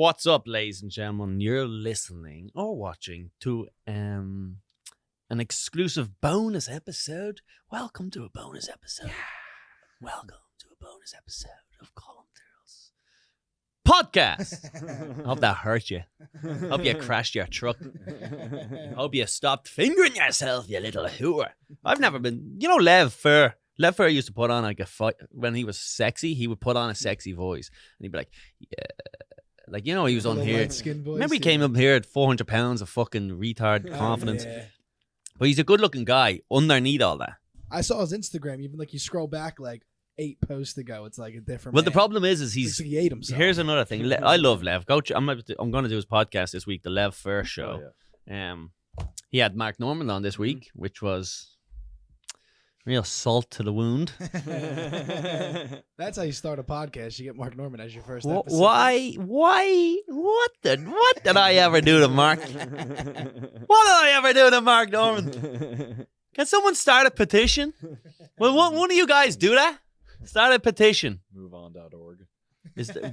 What's up, ladies and gentlemen? You're listening or watching to an exclusive bonus episode. Welcome to a bonus episode. Yeah. Welcome to a bonus episode of Colum Tyrrell's Podcast. Hope that hurt you. Hope you crashed your truck. Hope you stopped fingering yourself, you little whore. I've never been... You know Lev Fur? Lev Fur used to put on like a fight... When he was sexy, he would put on a sexy voice. And he'd be like, yeah... Like, you know, he was on here. Remember he came up here at 400 pounds of fucking retard confidence. Yeah. But he's a good looking guy underneath all that. I saw his Instagram, even like you scroll back like 8 posts ago, it's like a different Well, man. The problem is he's... Like he ate himself. Here's another thing. I love Lev. I'm going to do his podcast this week, the Lev Fur Show. Oh, yeah. He had Mark Norman on this week, which was... real salt to the wound. That's how you start a podcast. You get Mark Norman as your first episode. Why? What did I ever do to Mark? What did I ever do to Mark Norman? Can someone start a petition? Well, one of you guys do that? Start a petition. MoveOn.org.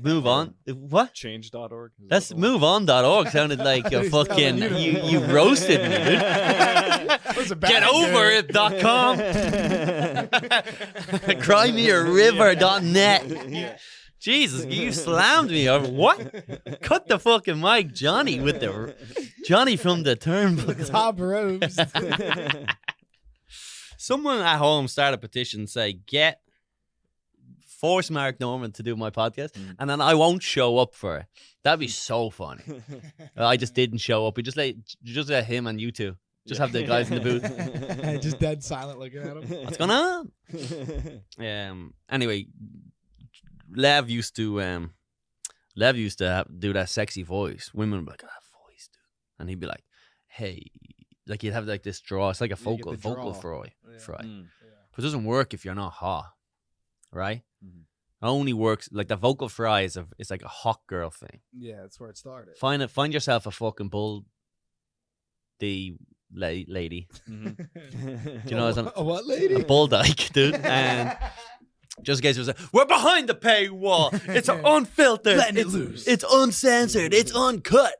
Move on? What? Change.org. That's MoveOn.org. Sounded like a fucking... You roasted me, dude. GetOverIt.com. CryMeARiver.net. Jesus, you slammed me over. What? Cut the fucking mic, Johnny, with the... Johnny from the turnbuckle. Top ropes. Someone at home start a petition and say, force Mark Norman to do my podcast, and then I won't show up for it. That'd be so funny. I just didn't show up. We just let him and you two. Just have the guys in the booth. Just dead silent looking at him. What's going on? Anyway, Lev used to do that sexy voice. Women would be like, oh, that voice, dude. And he'd be like, hey, like he'd have like this draw. It's like a vocal fry. But it doesn't work if you're not hot. Right? Mm-hmm. It only works like the vocal fry is like a hot girl thing. Yeah, that's where it started. Find yourself a fucking lady. Mm-hmm. Do you know a what lady? A bull dyke, dude. And just in case it was we're behind the paywall. It's unfiltered. Letting it loose. It's uncensored. It's uncut.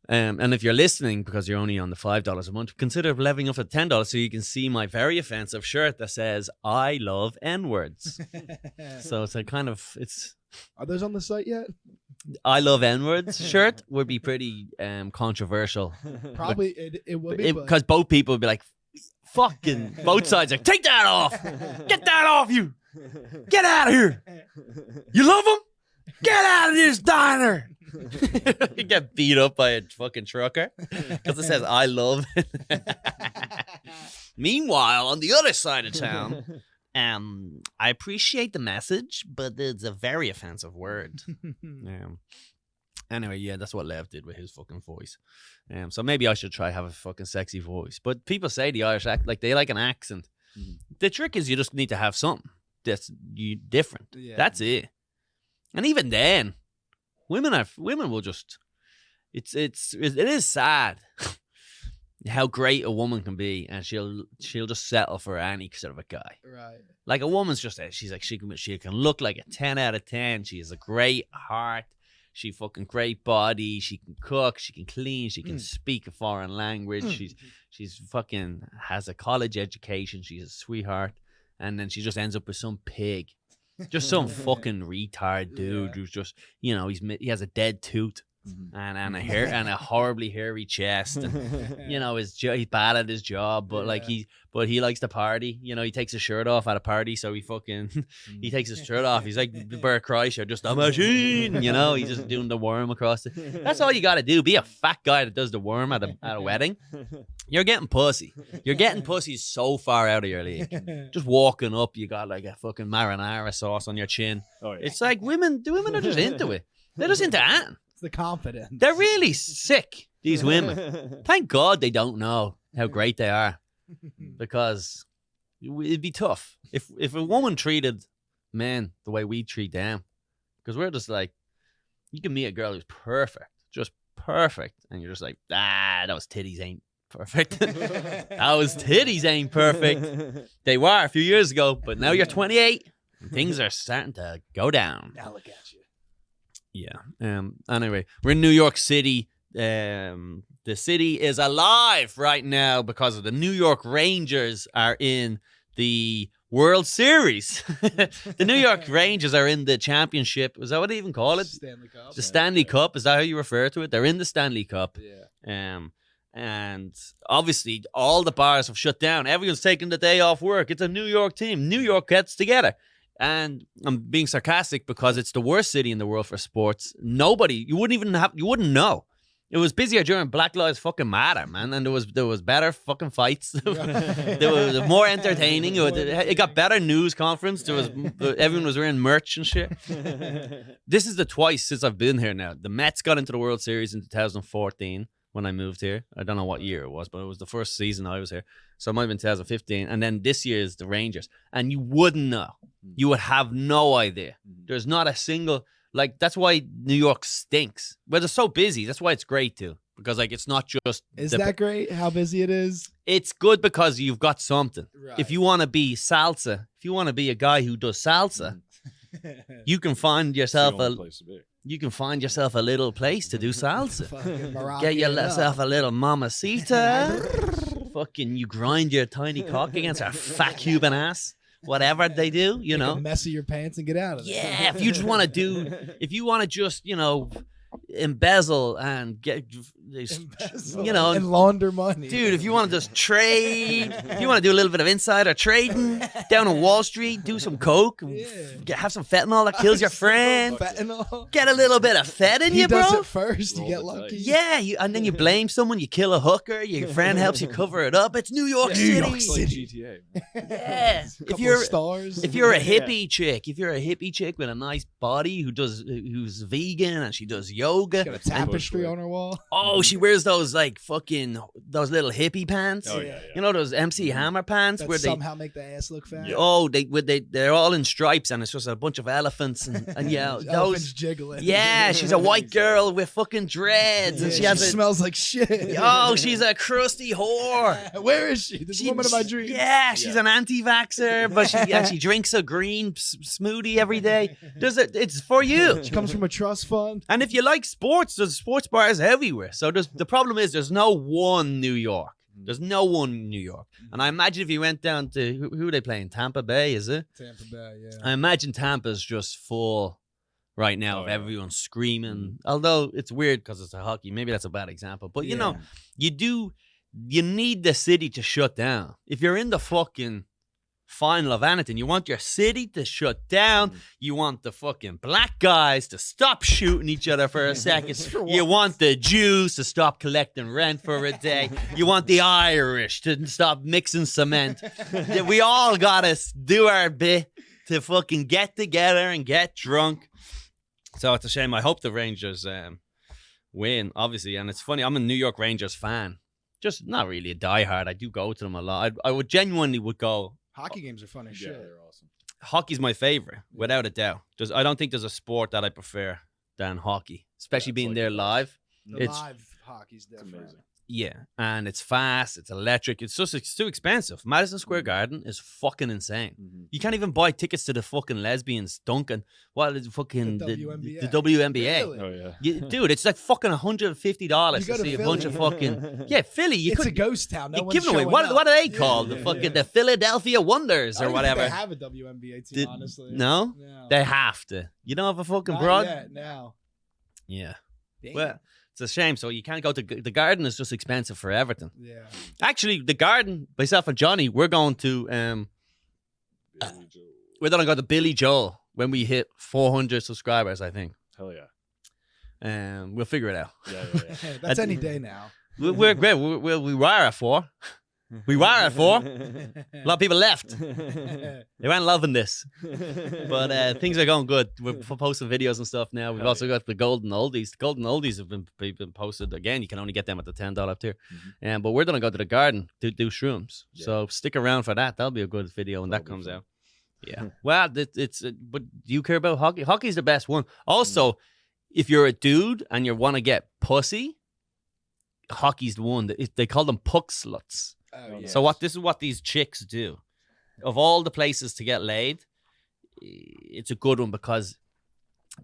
And if you're listening because you're only on the $5 a month, consider leveling up at $10 so you can see my very offensive shirt that says "I love N-words." So it's a kind of Are those on the site yet? "I love N-words" shirt would be pretty controversial. Probably it would be because both people would be like, "Fucking," both sides like, "Take that off! Get that off you! Get out of here! You love them? Get out of this diner!" You get beat up by a fucking trucker because it says "I love." Meanwhile, on the other side of town, I appreciate the message, but it's a very offensive word. Anyway, yeah, that's what Lev did with his fucking voice. So maybe I should try have a fucking sexy voice. But people say the Irish act like they like an accent. The trick is you just need to have something that's different. Yeah. That's it. And even then, women will just. It is sad how great a woman can be, and she'll just settle for any sort of a guy. Right. Like a woman's just she's like she can look like a 10 out of 10. She has a great heart. She fucking great body. She can cook. She can clean. She can speak a foreign language. She's fucking has a college education. She's a sweetheart, and then she just ends up with some pig. Just some fucking retard dude who's just, you know, he has a dead tooth and a horribly hairy chest, and you know he's bad at his job, but he likes to party. You know, he takes his shirt off at a party, so he takes his shirt off. He's like Bert Kreischer, just a machine. You know, he's just doing the worm across it. That's all you got to do. Be a fat guy that does the worm at a wedding. You're getting pussy. You're getting pussy so far out of your league. Just walking up, you got like a fucking marinara sauce on your chin. Oh, yeah. It's like the women are just into it. They're just into Anne. It's the confidence. They're really sick, these women. Thank God they don't know how great they are, because it'd be tough if a woman treated men the way we treat them, because we're just like, you can meet a girl who's perfect, just perfect, and you're just like, those titties ain't perfect. Those titties ain't perfect. They were a few years ago, but now you're 28. Things are starting to go down. Now look at you. Yeah. Anyway, we're in New York City. The city is alive right now because of the New York Rangers are in the World Series. The New York Rangers are in the championship. Is that what they even call it? Stanley Cup. The Stanley Cup. Is that how you refer to it? They're in the Stanley Cup. Yeah. And obviously all the bars have shut down. Everyone's taking the day off work. It's a New York team. New York gets together. And I'm being sarcastic because it's the worst city in the world for sports. You wouldn't know. It was busier during Black Lives fucking Matter, man, and there was better fucking fights. There was more entertaining. It got better news conference. Everyone was wearing merch and shit. This is the twice since I've been here now. The Mets got into the World Series in 2014 when I moved here. I don't know what year it was, but it was the first season I was here. So it might have been 2015. And then this year is the Rangers. And you wouldn't know. You would have no idea. There's not a single... Like, that's why New York stinks. But they're so busy. That's why it's great, too. Because, like, it's not just... Is that great, how busy it is? It's good because you've got something. Right. If you want to be salsa, if you want to be a guy who does salsa, you can find yourself you can find yourself a little place to do salsa. Get yourself a little mamacita. Fucking, you grind your tiny cock against her fat Cuban ass. Whatever they do, you know. Mess of your pants and get out of there. Yeah, if you just want to just, you know, embezzle and get, you know, and launder money. Dude, if you want to just trade, if you want to do a little bit of insider trading down on Wall Street, do some coke, have some fentanyl that kills your friend, get a little bit of fed in you, bro. He does it first, you get lucky. Yeah, and then you blame someone, you kill a hooker, your friend helps you cover it up. It's New York City. New York City. GTA. Yeah. If you're a hippie chick with a nice body who's vegan and she does yoga, got a tapestry on her wall. Oh, she wears those like fucking those little hippie pants. Oh yeah. You know those MC Hammer pants that where they somehow make the ass look fat. Oh, they're all in stripes and it's just a bunch of elephants and yeah, elephants jiggling. Yeah, she's a white girl with fucking dreads and she smells like shit. Oh, she's a crusty whore. Where is she? This woman of my dreams. Yeah, she's an anti-vaxxer, but she drinks a green smoothie every day. It's for you. She comes from a trust fund. And if you like sports, there's sports bars everywhere. So the problem is there's no one New York. There's no one New York. And I imagine if you went down to, who are they playing? Tampa Bay, is it? Tampa Bay, yeah. I imagine Tampa's just full right now of everyone screaming. Although it's weird because it's a hockey. Maybe that's a bad example. But, you know, you need the city to shut down. If you're in the fucking final of anything, you want your city to shut down. You want the fucking black guys to stop shooting each other for a second. You want the Jews to stop collecting rent for a day. You want the Irish to stop mixing cement. We all gotta do our bit to fucking get together and get drunk. So it's a shame. I hope the Rangers win, obviously. And it's funny, I'm a New York Rangers fan. Just not really a diehard. I do go to them a lot. I would genuinely go. Hockey games are fun as shit. They're awesome. Hockey's my favorite, without a doubt. I don't think there's a sport that I prefer than hockey, especially being like there live. Live hockey's different. Amazing. Yeah, and it's fast, it's electric. It's too expensive. Madison Square Garden is fucking insane. You can't even buy tickets to the fucking lesbians Dunkin. What is fucking the WNBA? Really? Oh yeah. Dude, it's like fucking $150 to see a bunch of fucking Philly. It's a ghost town. You're giving away. What are they called? The Philadelphia Wonders or whatever. They have a WNBA team, honestly. No, they have to. You don't have a fucking broad. Not yet, now. Yeah. Damn. Well, it's a shame. So you can't go to the Garden. Is just expensive for everything. Yeah. Actually, the Garden, myself and Johnny, we're going to we're gonna go to Billy Joel when we hit 400 subscribers. I think. Hell yeah. We'll figure it out. Yeah. That's any day now. We're great. We were at 4. We were at 4. A lot of people left. They weren't loving this. But things are going good. We're posting videos and stuff now. We've also got the Golden Oldies. The Golden Oldies have been posted. Again, you can only get them at the $10 tier. But we're going to go to the Garden to do shrooms. Yeah. So stick around for that. That'll be a good video when that comes out. Yeah. Well, but do you care about hockey? Hockey's the best one. Also, if you're a dude and you want to get pussy, hockey's the one. They call them puck sluts. Oh, yes. So this is what these chicks do. Of all the places to get laid, it's a good one because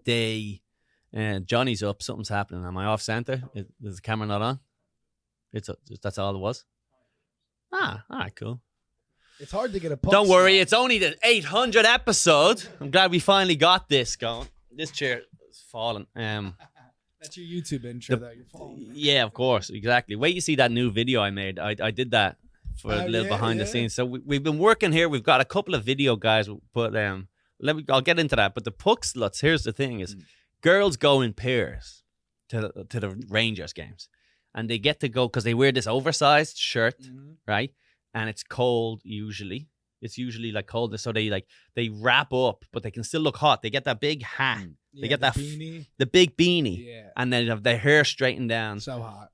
they Johnny's up, something's happening. Am I off center? Is the camera not on? That's all it was. All right, cool. It's hard to get a puck Don't worry, stop. it's only the 800th episode. I'm glad we finally got this going. This chair is falling. That's your YouTube intro that you're following. Yeah, of course, exactly. Wait, you see that new video I made? I did that for a little behind the scenes. So we've been working here. We've got a couple of video guys, but I'll get into that. But the puck sluts. Here's the thing: is girls go in pairs to the Rangers games, and they get to go because they wear this oversized shirt, right? And it's cold usually. It's usually like cold, so they wrap up, but they can still look hot. They get that big hat. They get that beanie. The big beanie, and then have their hair straightened down. So hot.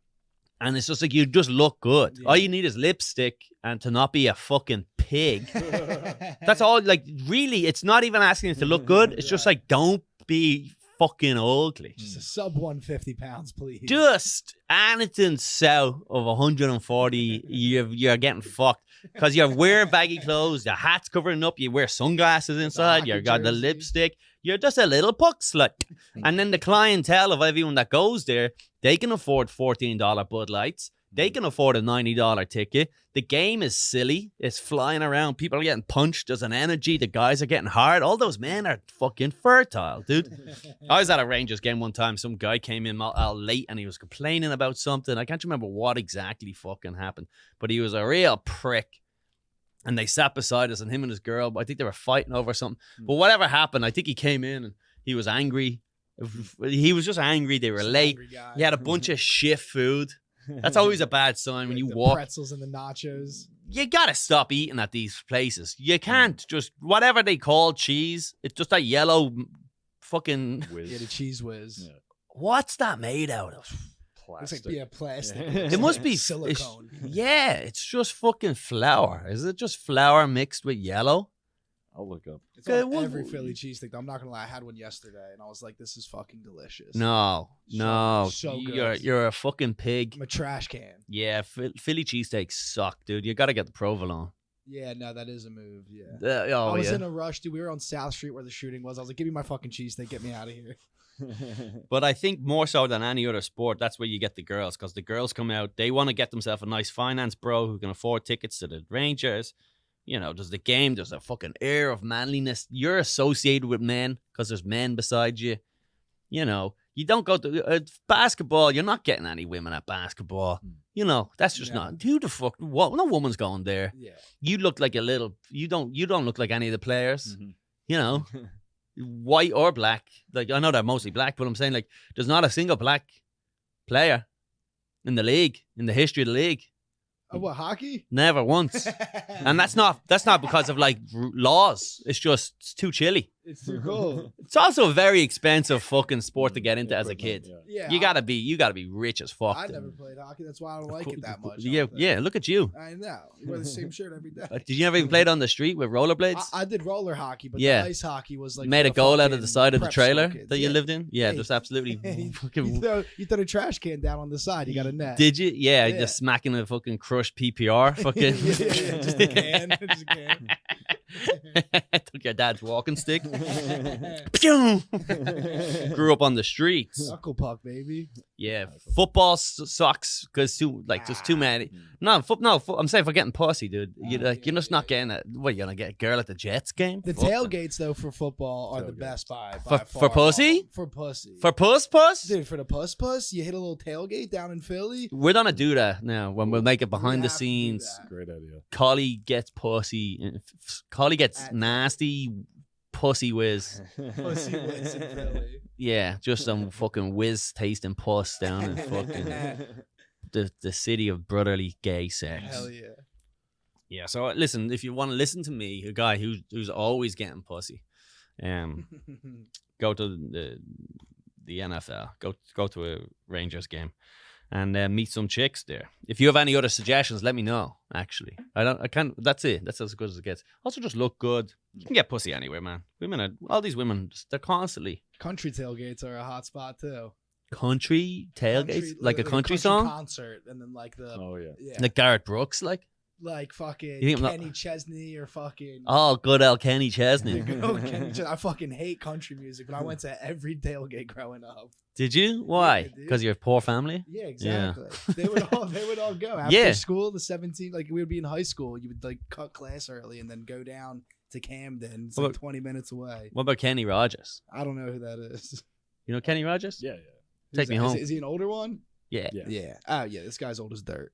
And it's just like you just look good. Yeah. All you need is lipstick and to not be a fucking pig. That's all. Like, really, it's not even asking you to look good. It's just like, don't be fucking ugly. Just a sub 150 pounds, please. Just anything south of 140, you're getting fucked. Because you wear baggy clothes, the hat's covering up, you wear sunglasses inside, you got the lipstick. You're just a little puck slut. And then the clientele of everyone that goes there, they can afford $14 Bud Lights. They can afford a $90 ticket. The game is silly. It's flying around. People are getting punched. There's an energy. The guys are getting hard. All those men are fucking fertile, dude. I was at a Rangers game one time. Some guy came in late and he was complaining about something. I can't remember what exactly fucking happened, but he was a real prick. And they sat beside us, and him and his girl, I think they were fighting over something. But whatever happened, I think he came in and he was angry. He was just angry. They were late. He had a bunch of shit food. That's always a bad sign when you walk. Pretzels and the nachos. You gotta stop eating at these places. You can't just, whatever they call cheese, it's just that yellow fucking Whiz. Yeah, the cheese whiz. Yeah. What's that made out of? Plastic. It's like, plastic. It must be silicone. It's just fucking flour. Is it just flour mixed with yellow? I'll look up. It's on every Philly cheesesteak. I'm not gonna lie, I had one yesterday, and I was like, "This is fucking delicious." No, so good. You're a fucking pig. I'm a trash can. Yeah, Philly cheesesteaks suck, dude. You gotta get the provolone. Yeah, no, that is a move. Yeah. I was in a rush, dude. We were on South Street where the shooting was. I was like, "Give me my fucking cheesesteak. Get me out of here." But I think more so than any other sport, that's where you get the girls, because the girls come out, they want to get themselves a nice finance bro who can afford tickets to the Rangers. You know, there's the game, there's a fucking air of manliness. You're associated with men because there's men beside you. You know, you don't go to basketball. You're not getting any women at basketball. You know, that's just not. Who the fuck? What? No woman's going there. Yeah. You look like a little. You don't look like any of the players. You know, white or black. Like, I know they're mostly black, but I'm saying, like, there's not a single black player in the league, in the history of the league. Oh, what, hockey? Never once. And that's not because of like laws. It's too chilly. It's too cold. It's also a very expensive fucking sport to get into as a kid. Yeah. You gotta be rich as fuck. I never played hockey. That's why I don't like it that much. Yeah. Look at you. I know. You wear the same shirt every day. Did you ever even play it on the street with rollerblades? I did roller hockey, but the ice hockey was like made a goal out of the side of the trailer that you lived in. Yeah, Hey. just absolutely fucking. You throw a trash can down on the side. You got a net. Did you? Yeah, just smacking a fucking crushed PPR. Fucking. Just a can. Just a can. Took your dad's walking stick. Grew up on the streets. Knuckle puck, baby. Yeah, football sucks because there's too many. No, I'm saying for getting pussy, dude. You're just not getting it. What, you're gonna get a girl at the Jets game? The tailgates though for football are the best by far. For pussy? For pussy. For puss? Dude, for the puss, you hit a little tailgate down in Philly. We're gonna do that now when we'll make it behind the scenes. Great idea. Collie gets pussy. Collie gets nasty pussy whiz. Pussy whiz in Philly. Yeah, just some fucking whiz tasting puss down in fucking the city of brotherly gay sex. Hell yeah. Yeah, so listen, if you want to listen to me, a guy who's always getting pussy, go to the NFL, go to a Rangers game, and meet some chicks there. If you have any other suggestions, let me know. Actually, I can't. That's it. That's as good as it gets. Also, just look good. You can get pussy anywhere, man. All these women, they're constantly. Country tailgates are a hot spot too. Country tailgates, like a country song concert, and then like the yeah. like Garrett Brooks, like. like fucking You think I'm Kenny Chesney or fucking. Oh, good old Kenny Chesney. Good old Kenny Chesney. I fucking hate country music, but I went to every tailgate growing up. Did you? Why? Yeah, Because you're a poor family? Yeah, exactly. They would all go after school. The 17, like we would be in high school. You would like cut class early and then go down to Camden. It's like 20 minutes away. What about Kenny Rogers? I don't know who that is. You know Kenny Rogers? Yeah. Take me home. Is he an older one? Yeah. Oh yeah, this guy's old as dirt.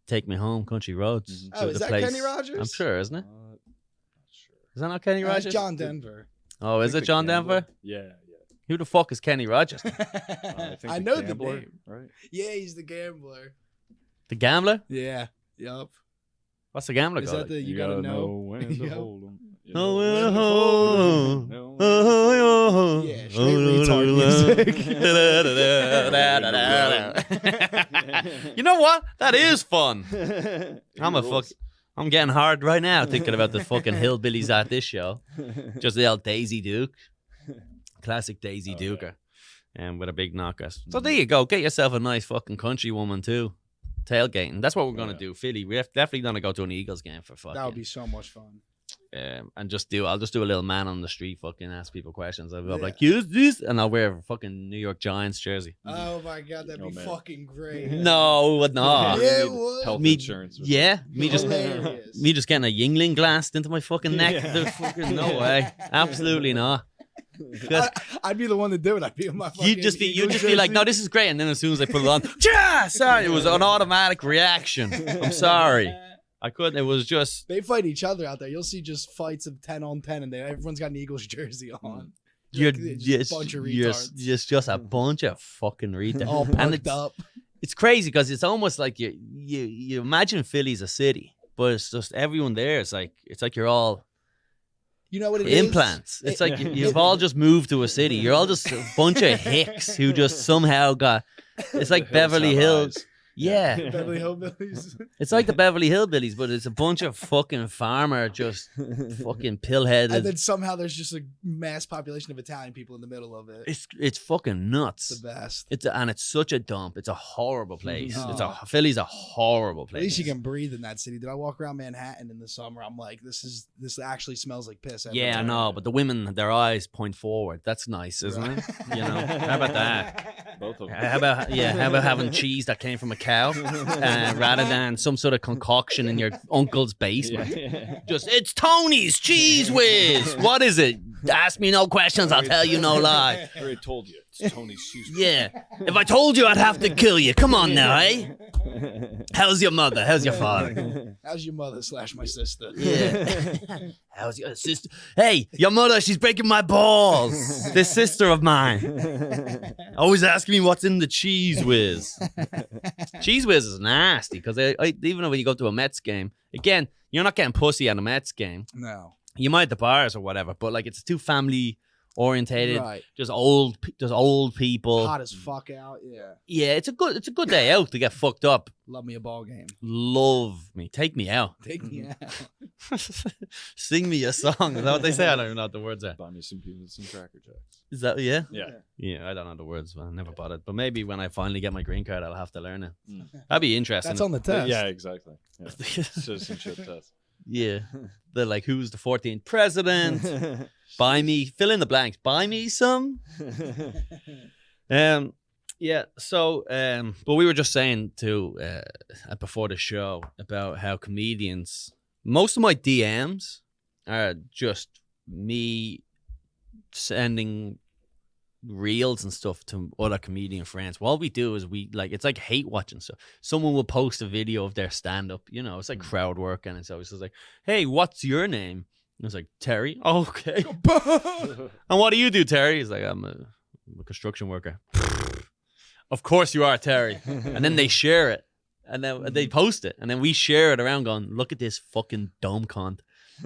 Take me home, country roads. Oh, is that Kenny Rogers? I'm sure, isn't it? Not sure. Is that not Kenny Rogers? John Denver. Oh, is it John Denver? Yeah. Who the fuck is Kenny Rogers? I know the name. Right? Yeah, he's the gambler. The gambler? Yeah. Yup. What's the gambler Is called? that the you gotta know when to hold 'em. Yeah, straight retard music. You know what? That is fun. I'm getting hard right now thinking about the fucking hillbillies at this show. Just the old Daisy Duke. Classic Daisy Duker. And with a big knocker. So there you go. Get yourself a nice fucking country woman too. Tailgating. That's what we're going to do. Philly. We're definitely going to go to an Eagles game for fucking. That would be so much fun. And I'll just do a little man on the street, fucking ask people questions. I'll be like, use this, and I'll wear a fucking New York Giants jersey. Oh my god, that'd be fucking great. No, it would not. Yeah, it would. Health Me- insurance. Yeah, me just getting a Yingling glassed into my fucking neck. There's fucking no way. Absolutely not. I'd be the one to do it. I'd be in my fucking You'd just be like, no, this is great, and then as soon as I put it on, sorry, it was an automatic reaction. I'm sorry. I couldn't. It was just they fight each other out there. You'll see just fights of 10 on 10, and everyone's got an Eagles jersey on. You're just a bunch of retards. just a bunch of fucking retards. All punked up. It's crazy because it's almost like you imagine Philly's a city, but it's just everyone there. It's like you're all. You know what it implants. is? It's like you've all just moved to a city. You're all just a bunch of hicks who just somehow got. It's like Beverly Hills. Yeah. Beverly Hillbillies. It's like the Beverly Hillbillies, but it's a bunch of fucking farmer, just fucking pill-headed. And then somehow there's just a mass population of Italian people in the middle of it. It's fucking nuts. The best. It's such a dump. It's a horrible place. Oh. Philly's a horrible place. At least you can breathe in that city. Did I walk around Manhattan in the summer? I'm like, this actually smells like piss. Yeah, I know, but the women, their eyes point forward. That's nice, isn't it? You know, how about that? Both of them. How about having cheese that came from a cow rather than some sort of concoction in your uncle's basement? Just, it's Tony's Cheese Whiz. What is it? Ask me no questions, I'll tell you no lie. I already told you. It's Tony's Cheese Whiz. Yeah. If I told you, I'd have to kill you. Come on now, eh? How's your mother? How's your father? How's your mother / my sister? Yeah. How's your sister? Hey, your mother, she's breaking my balls. This sister of mine. Always asking me what's in the Cheese Whiz. Cheese Whiz is nasty because even when you go to a Mets game, again, you're not getting pussy at a Mets game. No. You might at the bars or whatever, but like it's too family orientated, Right. just old people. Hot as fuck out. Yeah. Yeah, it's a good day out to get fucked up. Love me a ball game. Love me, take me out. Take me out. Sing me a song. Is that what they say? I don't even know what the words are. Buy me some peanuts and Cracker Jacks. Is that yeah? Yeah. I don't know the words. I never bought it, but maybe when I finally get my green card, I'll have to learn it. That'd be interesting. That's on the test. Yeah, exactly. Yeah. Citizenship test. Yeah, they're like, who's the 14th president? Buy me, fill in the blanks. Buy me some. Yeah. So, but we were just saying too before the show about how comedians. Most of my DMs are just me sending reels and stuff to other comedian friends. What we do is it's like hate watching stuff. Someone will post a video of their stand-up, it's like crowd work, and it's always like, hey, what's your name? And it's like, Terry. Oh, okay. And what do you do, Terry? He's like, I'm a construction worker. Of course you are, Terry. And then they share it, and then they post it, and then we share it around going, look at this fucking dumb cunt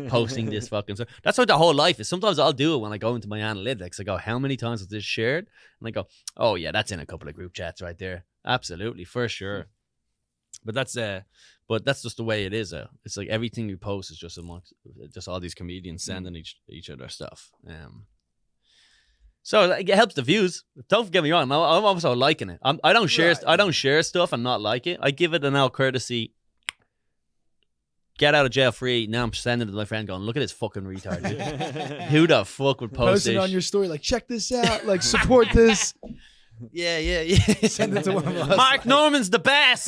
posting this fucking stuff. That's what the whole life is. Sometimes I'll do it when I go into my analytics. I go, how many times was this shared? And I go, oh yeah, that's in a couple of group chats right there. Absolutely, for sure. But that's just the way it is. It's like everything we post is just all these comedians sending each other stuff. So it helps the views. Don't get me wrong. I'm also liking it. I don't share stuff and not like it. I give it an out courtesy. get out of jail free. Now I'm sending it to my friend going, look at this fucking retard. Dude. Who the fuck would post it this? on your story, like, check this out, like, support this. Yeah. Send it to one of us. Mark Norman's the best.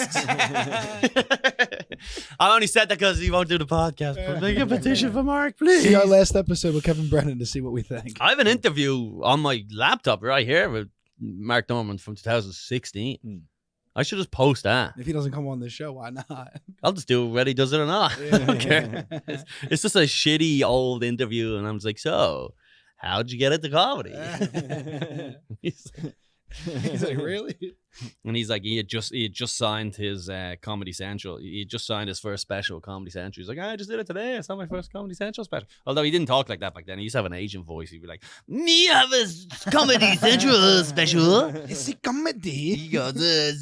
I only said that because he won't do the podcast. But make a petition for Mark, please. See our last episode with Kevin Brennan to see what we think. I have an interview on my laptop right here with Mark Norman from 2016. I should just post that. If he doesn't come on this show, why not? I'll just do it whether he does it or not. I don't care. It's just a shitty old interview, and I'm just like, so, how'd you get into comedy? He's like, really? And he's like, he had just signed his Comedy Central. He had just signed his first special with Comedy Central. He's like, I just did it today. I saw my first Comedy Central special. Although he didn't talk like that back then. He used to have an Asian voice. He'd be like, me have a Comedy Central special. Is it comedy? He goes, I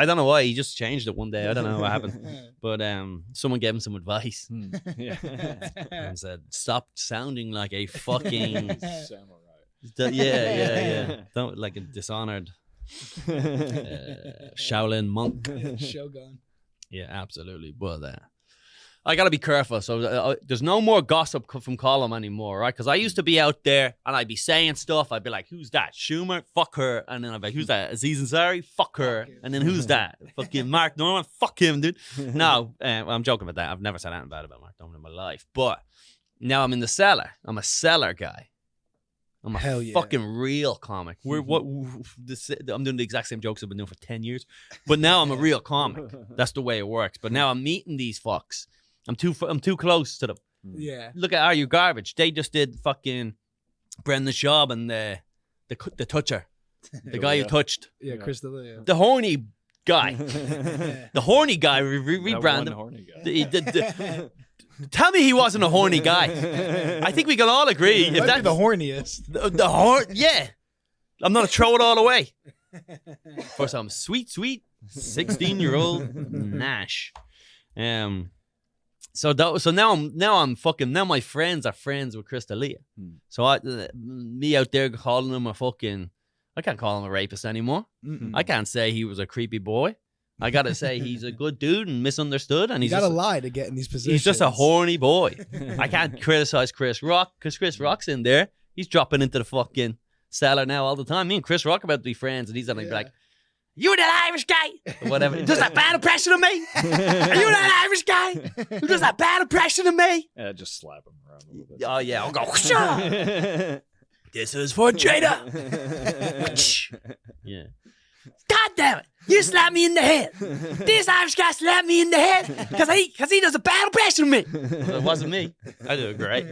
don't know why. He just changed it one day. I don't know what happened. But someone gave him some advice and said, stop sounding like a fucking Samurai. yeah. Don't like a dishonored Shaolin monk. Shogun. Yeah, absolutely. But I gotta be careful. So there's no more gossip from Colum anymore, right? Because I used to be out there and I'd be saying stuff. I'd be like, "Who's that? Schumer? Fuck her." And then I'd be like, "Who's that? Aziz Ansari? Fuck her." And then who's that? Fucking Mark Norman? Fuck him, dude. No, I'm joking about that. I've never said anything bad about Mark Norman in my life. But now I'm in the cellar. I'm a cellar guy. I'm a fucking real comic. I'm doing the exact same jokes I've been doing for 10 years. But now I'm a real comic. That's the way it works. But now I'm meeting these fucks. I'm too close to them. Yeah. Look at Are You Garbage? They just did fucking Brendan Schaub and the toucher. The guy who touched. Yeah, Chris D'Elia. The horny guy. The horny guy rebranded. Horny guy. He did tell me he wasn't a horny guy. I think we can all agree. If that's the horniest. Yeah. I'm going to throw it all away. For some sweet 16-year-old Nash. So now my friends are friends with Chris D'Elia. So me out there calling him a fucking, I can't call him a rapist anymore. I can't say he was a creepy boy. I gotta say he's a good dude and misunderstood, and he's gotta lie to get in these positions. He's just a horny boy. I can't criticize Chris Rock because Chris Rock's in there. He's dropping into the fucking cellar now all the time. Me and Chris Rock are about to be friends, and he's gonna be like, "You that Irish guy?" Or whatever. Does that bad impression of me? Are you that Irish guy who does that bad impression of me? Yeah, just slap him around a little bit. Oh yeah, I'll go. Shut. This is for Jada. Yeah. God damn it! You slapped me in the head. This Irish guy slapped me in the head because he does a bad impression of me. Well, it wasn't me. I do it great.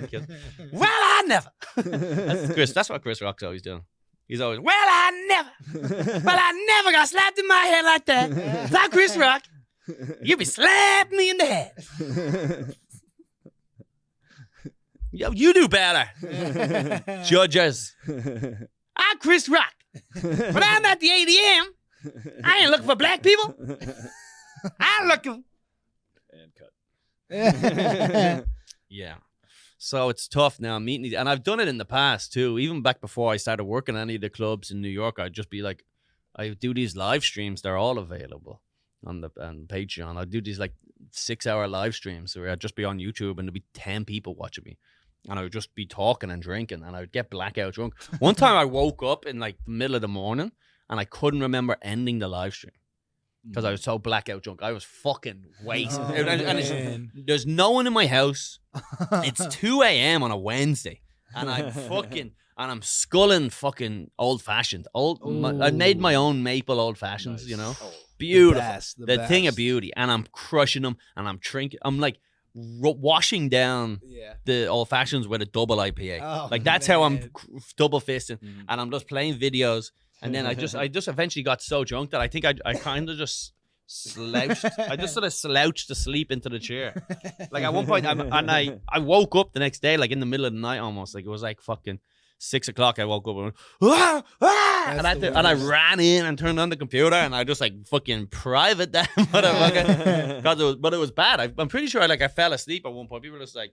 Well, I never. That's what Chris Rock's always doing. He's always, well, I never got slapped in my head like that. Like Chris Rock, you be slapping me in the head. Yo, you do better. Judges. I'm Chris Rock. When I'm at the ADM, I ain't looking for black people. I'm looking. And cut. Yeah. So it's tough now meeting these, and I've done it in the past too. Even back before I started working at any of the clubs in New York, I'd just be like, I do these live streams. They're all available on Patreon. I do these like 6-hour live streams where I'd just be on YouTube and there'd be 10 people watching me. And I would just be talking and drinking, and I would get blackout drunk. One time I woke up in like the middle of the morning, and I couldn't remember ending the live stream because I was so blackout drunk. I was fucking wasted. And there's no one in my house. It's 2 a.m. on a Wednesday, and I'm sculling fucking old fashioned. I made my own maple old fashions. Nice. You know, beautiful, the thing of beauty, and I'm crushing them, and I'm drinking. I'm like washing down the old fashions with a double IPA. That's how I'm double fisting, and I'm just playing videos. And then I just eventually got so drunk that I think I kind of just slouched. I just sort of slouched to sleep into the chair. Like at one point, I woke up the next day, like in the middle of the night almost. Like it was like fucking 6 o'clock. I woke up and went, and I ran in and turned on the computer, and I just like fucking private that motherfucker. But it was bad. I'm pretty sure I fell asleep at one point. People were just like,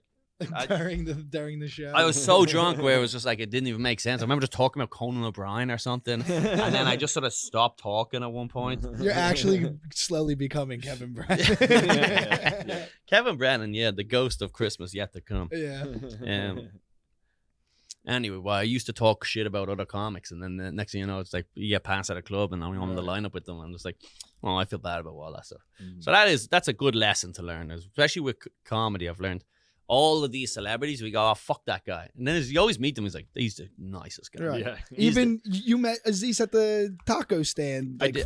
during the show. I was so drunk where it was just like it didn't even make sense. I remember just talking about Conan O'Brien or something, and then I just sort of stopped talking at one point. You're actually slowly becoming Kevin Brennan. Yeah. Kevin Brennan, yeah, the ghost of Christmas yet to come. Yeah. Anyway, well, I used to talk shit about other comics, and then the next thing you know, it's like you get past at a club, and I'm on the lineup with them. I'm just like, oh, I feel bad about all that stuff. So that's a good lesson to learn, especially with comedy. I've learned all of these celebrities. We go, oh, fuck that guy, and then as you always meet them, he's like, he's the nicest guy. Right. Yeah. Even you met Aziz at the taco stand like a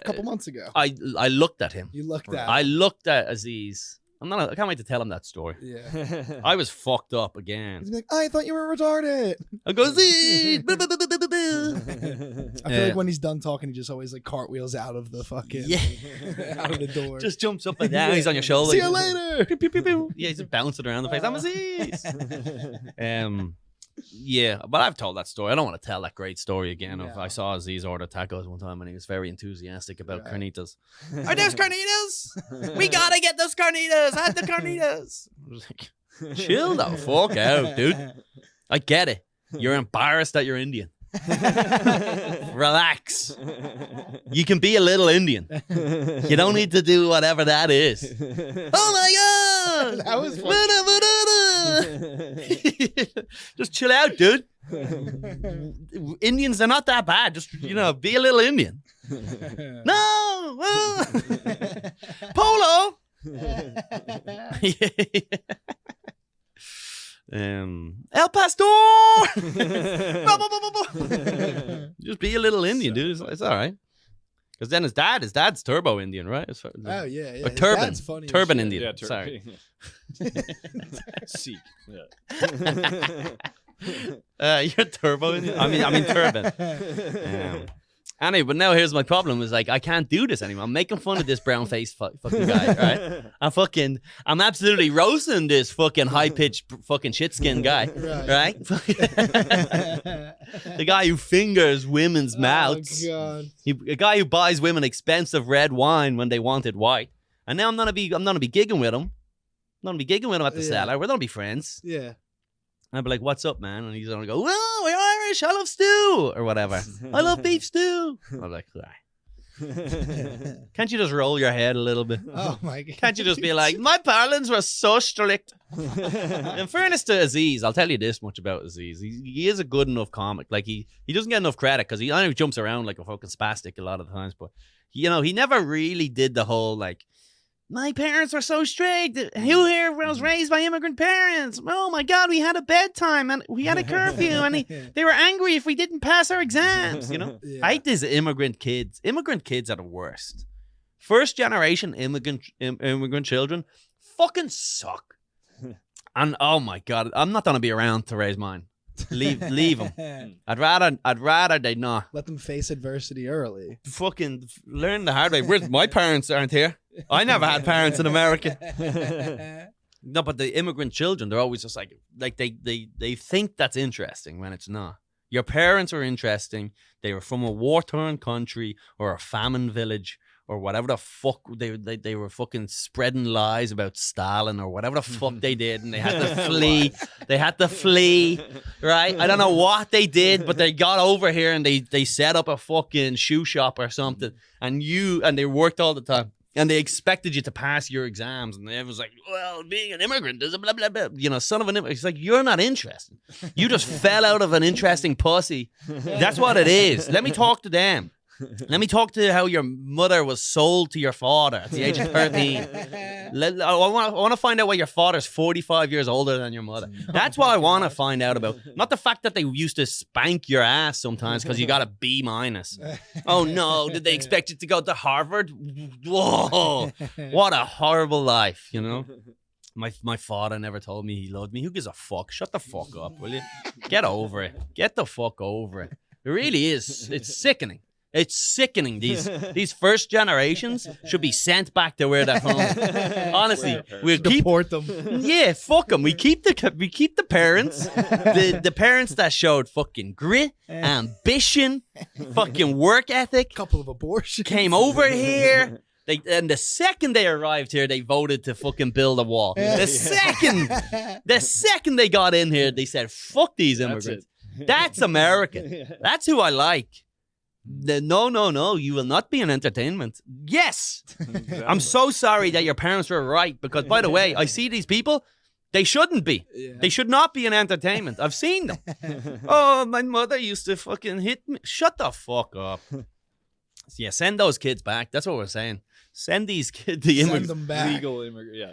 couple months ago. I looked at him. You looked at. I looked at Aziz. I can't wait to tell him that story. Yeah. I was fucked up again. He's like, I thought you were retarded. I go, Aziz! I feel like when he's done talking, he just always like cartwheels out of the fucking out of the door. Just jumps up and down. He's on your shoulder. See you later. Pew, pew, pew, pew. Yeah, he's bouncing around the place. I'm Aziz. Yeah, but I've told that story. I don't want to tell that great story again. Of I saw Aziz order tacos one time and he was very enthusiastic about carnitas. Are those carnitas? We gotta get those carnitas. I had the carnitas. I was like, chill the fuck out, dude. I get it. You're embarrassed that you're Indian. Relax. You can be a little Indian. You don't need to do whatever that is. Oh my god! That was Just chill out, dude. Indians are not that bad. Just be a little Indian. No, Polo. El Pastor. Just be a little Indian, dude. It's all right. Because then his dad's Turbo Indian, right? Oh yeah. Or Turban. That's funny. Turban Indian. Yeah, Sorry. Sikh. Yeah. You're Turbo Indian. I mean Turban. Anyway, but now here's my problem: is like I can't do this anymore. I'm making fun of this brown faced fucking guy, right? I'm absolutely roasting this fucking high pitched fucking shit skin guy, right? The guy who fingers women's mouths. Oh God. A guy who buys women expensive red wine when they wanted white. And now I'm gonna be gigging with him. I'm gonna be gigging with him at the Cellar. We're gonna be friends. Yeah. I'd be like, what's up, man? And he's going to go, well, we're Irish. I love stew. Or whatever. I love beef stew. I'm like, can't you just roll your head a little bit? Oh, my God. Can't you just be like, my parents were so strict? In fairness to Aziz, I'll tell you this much about Aziz. He is a good enough comic. Like, he doesn't get enough credit because he only jumps around like a fucking spastic a lot of the times. But, he never really did the whole, like, my parents were so strict. Who here was raised by immigrant parents? Oh my God, we had a bedtime and we had a curfew and they were angry if we didn't pass our exams, Yeah. I hate these immigrant kids. Immigrant kids are the worst. First generation immigrant children fucking suck. And oh my God, I'm not going to be around to raise mine. Leave them. I'd rather they not. Let them face adversity early. Fucking learn the hard way. My parents aren't here. I never had parents in America. No, but the immigrant children, they're always just like they think that's interesting when it's not. Your parents are interesting. They were from a war-torn country or a famine village or whatever the fuck they were fucking spreading lies about Stalin or whatever the fuck they did, and they had to flee. They had to flee, right? I don't know what they did, but they got over here and they set up a fucking shoe shop or something, and they worked all the time. And they expected you to pass your exams, and they was like, "Well, being an immigrant is a blah blah blah." Son of an immigrant. It's like you're not interested. You just fell out of an interesting pussy. That's what it is. Let me talk to them. Let me talk to how your mother was sold to your father at the age of 13. I want to find out why your father's 45 years older than your mother. That's what I want to find out about. Not the fact that they used to spank your ass sometimes because you got a B-. Oh no, did they expect you to go to Harvard? Whoa, what a horrible life, My father never told me he loved me. Who gives a fuck? Shut the fuck up, will you? Get over it. Get the fuck over it. It really is. It's sickening. It's sickening. These first generations should be sent back to where they're from. Honestly, we'll deport them. Yeah, fuck them. We keep the parents, the parents that showed fucking grit, ambition, fucking work ethic. Couple of abortions. Came over here. And the second they arrived here, they voted to fucking build a wall. The second they got in here, they said, "Fuck these immigrants." That's American. That's who I like. No, you will not be an entertainment. Yes. I'm so sorry that your parents were right, because, by the way, I see these people, they shouldn't be. Yeah. They should not be an entertainment. I've seen them. Oh, my mother used to fucking hit me. Shut the fuck up. Yeah, send those kids back. That's what we're saying. Send these kids, the immigrants. Send them back. Legal immigrant, yeah.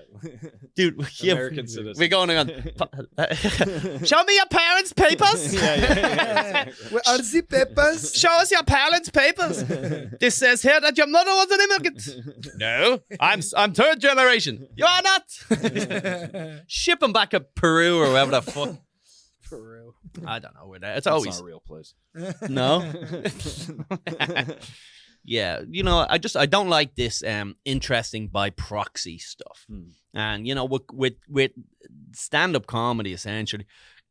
Dude, American citizens. We're going on. Show me your parents' papers. Where are the papers? Show us your parents' papers. This says here that your mother was an immigrant. No, I'm third generation. You are not. Ship them back to Peru or wherever the fuck. Peru. I don't know where that. It's That's always not a real place. No. Yeah, you know, I don't like this interesting by proxy stuff. And you know, with stand-up comedy, essentially,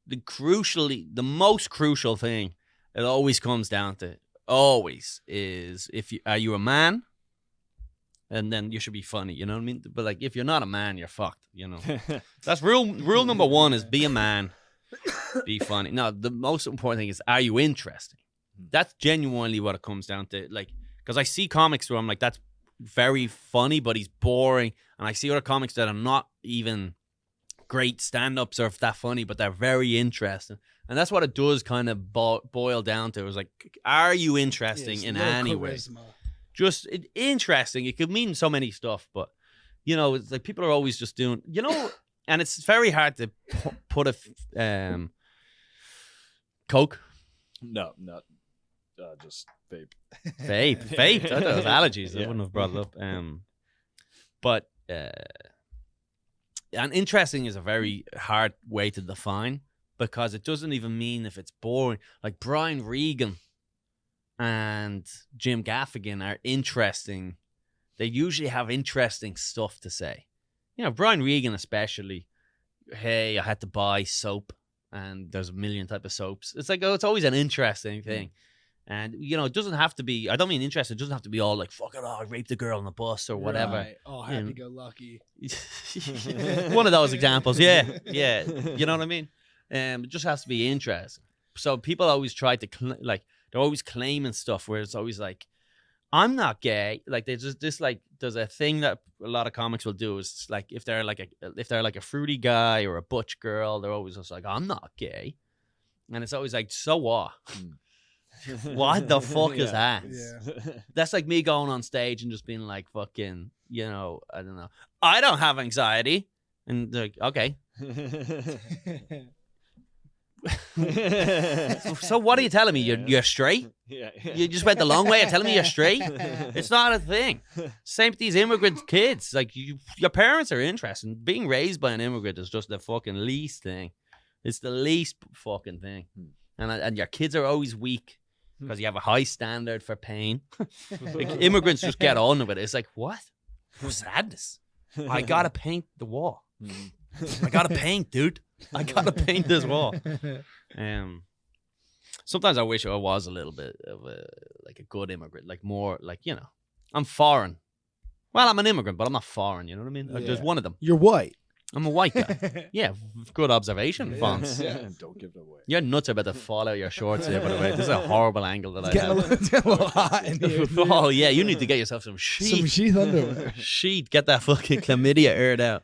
the most crucial thing it always comes down to is are you a man? And then you should be funny, you know what I mean? But like, if you're not a man, you're fucked, you know. That's rule number one is be a man, be funny. No, the most important thing is, are you interesting? That's genuinely what it comes down to. Like, because I see comics where I'm like, that's very funny, but he's boring. And I see other comics that are not even great stand-ups or that funny, but they're very interesting. And that's what it does kind of boil down to. It's like, are you interesting in any way? Just interesting. It could mean so many stuff, but, you know, it's like people are always just doing, you know, and it's very hard to put a Coke. No, not just vape. Vape. I thought it was allergies. I wouldn't have brought it up. But and interesting is a very hard way to define, because it doesn't even mean if it's boring. Like Brian Regan and Jim Gaffigan are interesting. They usually have interesting stuff to say. You know, Brian Regan especially. Hey, I had to buy soap, and there's a million type of soaps. It's like, it's always an interesting thing. And, you know, it doesn't have to be, I don't mean interesting, it doesn't have to be all like, fuck it, I raped a girl on the bus or whatever. Right. Oh, happy-go-lucky. One of those examples, yeah. You know what I mean? It just has to be interesting. So people always try to, they're always claiming stuff where it's always like, I'm not gay. Like, there's a thing that a lot of comics will do is like, if they're like a fruity guy or a butch girl, they're always just like, I'm not gay. And it's always like, so what? What the fuck is that? Yeah. That's like me going on stage and just being like, fucking, you know, I don't know. I don't have anxiety. And they're like, okay. So what are you telling me? You're straight? Yeah. You just went the long way of telling me you're straight? It's not a thing. Same with these immigrant kids. Like, your parents are interesting. Being raised by an immigrant is just the fucking least thing. It's the least fucking thing. And your kids are always weak because you have a high standard for pain. Like, immigrants just get on with it. It's like, what? Sadness. I gotta paint the wall. I gotta paint, dude. I gotta paint this wall. Sometimes I wish I was a little bit of a good immigrant, like more like, you know, I'm foreign. Well, I'm an immigrant, but I'm not foreign. You know what I mean? Like, there's one of them. You're white. I'm a white guy. Yeah, good observation, Fonz. Yeah. Don't give it away. Your nuts are about to fall out of your shorts here, by the way. This is a horrible angle that I have. It's getting a little hot in here. Oh, yeah, you need to get yourself some sheet. Some sheath underwear. Sheet, get that fucking chlamydia aired out.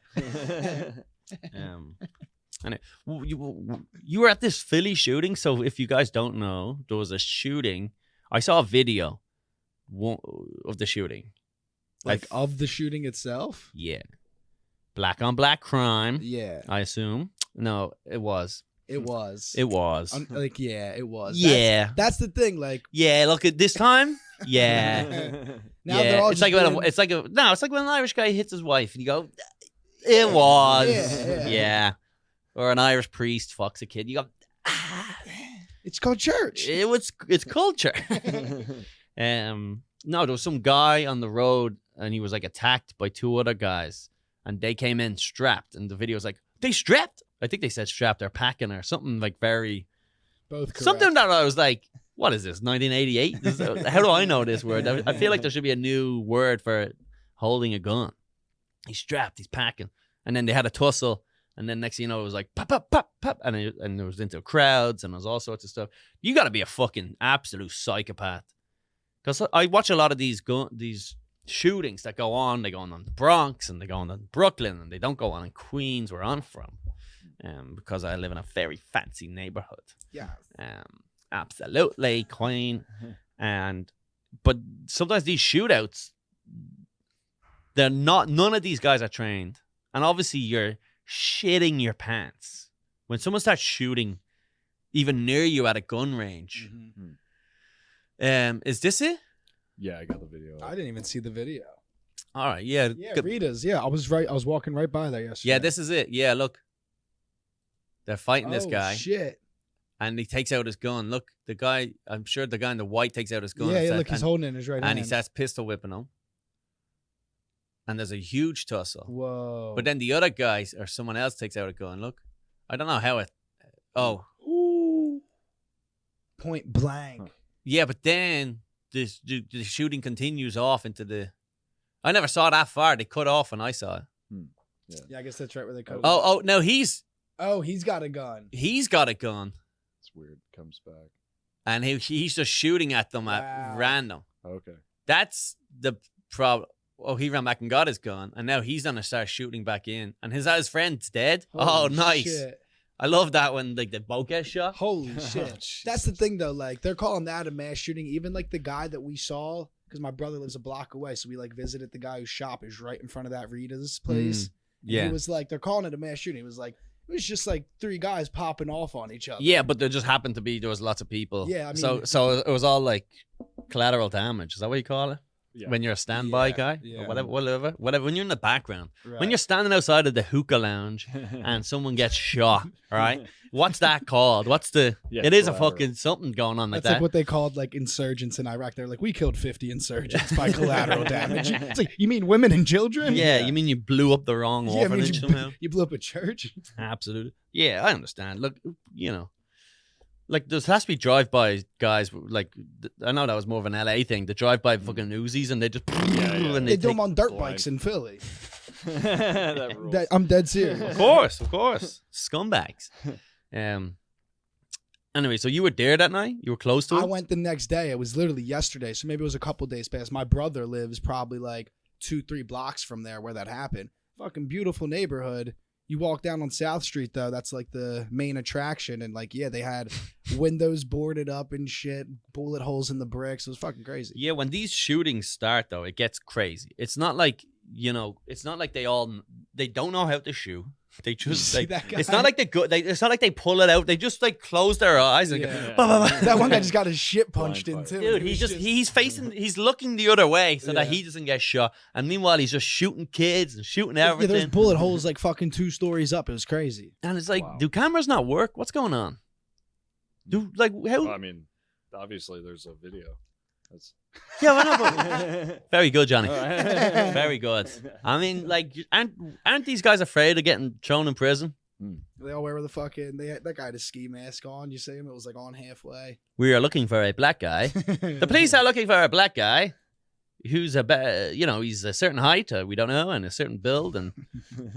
And you were at this Philly shooting, so if you guys don't know, there was a shooting. I saw a video of the shooting. Like of the shooting itself? Yeah. Black on black crime. Yeah. I assume. No, it was. It was. It was. It was. Yeah. That's the thing. Like, yeah, look at this time. Yeah. Now yeah. they're all it's like when an Irish guy hits his wife and you go, it was. Yeah. Or an Irish priest fucks a kid. You go, it's called church. It's culture. No, there was some guy on the road and he was like attacked by two other guys. And they came in strapped, and the video was like, they strapped? I think they said strapped or packing or something like very... Both correct. Something that I was like, what is this, 1988? How do I know this word? I feel like there should be a new word for holding a gun. He's strapped, he's packing. And then they had a tussle. And then next thing you know, it was like, pop, pop, pop, pop. And it was into crowds and there was all sorts of stuff. You got to be a fucking absolute psychopath. Because I watch a lot of these shootings that go on. They go on the Bronx and they go on in Brooklyn. And they don't go on in Queens, where I'm from. Because I live in a very fancy neighborhood. Yeah. Absolutely, Queen. But sometimes these shootouts, none of these guys are trained. And obviously you're shitting your pants when someone starts shooting even near you at a gun range. Is this it? Yeah, I got the video. I didn't even see the video. All right, yeah. Yeah, Rita's. Yeah, I was walking right by there yesterday. Yeah, this is it. Yeah, look. They're fighting this guy. Shit. And he takes out his gun. Look, the guy, I'm sure the guy in the white takes out his gun. Yeah, look, he's holding it in his right hand. And he starts pistol whipping him. And there's a huge tussle. Whoa. But then the other guy or someone else takes out a gun. Look, I don't know how it. Oh. Ooh. Point blank. Yeah, but then the shooting continues off into the. I never saw that far. They cut off and I saw it. Yeah, I guess that's right where they cut. Oh, no, he's got a gun. He's got a gun. It's weird. Comes back. And he's just shooting at them at random. Okay. That's the problem. Oh, he ran back and got his gun, and now he's gonna start shooting back in. And his friend's dead. Holy nice. Shit. I love that when like the boat gets shot. Holy shit. That's the thing though, like they're calling that a mass shooting. Even like the guy that we saw, because my brother lives a block away, so we like visited the guy whose shop is right in front of that Rita's place. Yeah. And he was like, they're calling it a mass shooting. It was like it was just like 3 guys popping off on each other. Yeah, but there just happened to be there was lots of people. Yeah, I mean, so it was all like collateral damage. Is that what you call it? Yeah. When you're a standby guy, yeah. or whatever. When you're in the background, right. when you're standing outside of the hookah lounge and someone gets shot, all right? What's that called? What's the? Yeah, it is a collateral. fucking something going on like That's that. like what they called like insurgents in Iraq. They're like, we killed 50 insurgents by collateral damage. It's like, you mean women and children? Yeah, you mean you blew up the wrong Yeah, I mean, orphanage somehow? you blew up a church. Absolutely. Yeah, I understand. Look, like there has to be drive-by guys. Like I know that was more of an LA thing. The drive-by fucking Uzis, and they just and They do them on dirt blind. bikes in Philly. That rules. I'm dead serious. Of course, scumbags. Anyway, so you were there that night? You were close to it? I went the next day. It was literally yesterday, so maybe it was a couple days past. My brother lives probably like 2-3 blocks from there where that happened. Fucking beautiful neighborhood. You walk down on South Street though, that's like the main attraction, and like they had windows boarded up and shit, bullet holes in the bricks. It was fucking crazy. Yeah, when these shootings start though, it gets crazy. It's not like it's not like they don't know how to shoot. They just See like that guy? it's not like it's not like they pull it out. They just like close their eyes and go, bah, bah, bah. That one guy just got his shit punched in Blindfold. too. Dude, he's looking the other way so that he doesn't get shot. And meanwhile, he's just shooting kids and shooting Yeah, everything. there's bullet holes like fucking 2 stories up. It was crazy. And it's like, Wow. do cameras not work? What's going on? Do like how? Well, I mean, obviously there's a video. That's Yeah, I know. But... Very good, Johnny. Very good. I mean, like, aren't these guys afraid of getting thrown in prison? They all wear the fucking. That guy had a ski mask on. You see him? It was like on halfway. We are looking for a black guy. The police are looking for a black guy who's he's a certain height, we don't know, and a certain build, and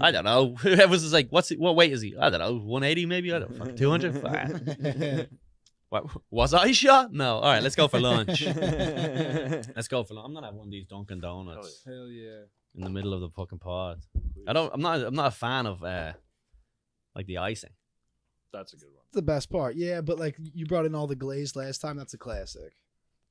I don't know. Everyone's just like, what weight is he? I don't know, 180 maybe? I don't know, 200? What, was I shot? No. All right, let's go for lunch. Let's go for lunch. I'm gonna have one of these Dunkin Donuts Hell yeah. in the middle of the fucking pod. I'm not a fan of like the icing. That's a good one. The best part. Yeah, but like you brought in all the glaze last time. That's a classic.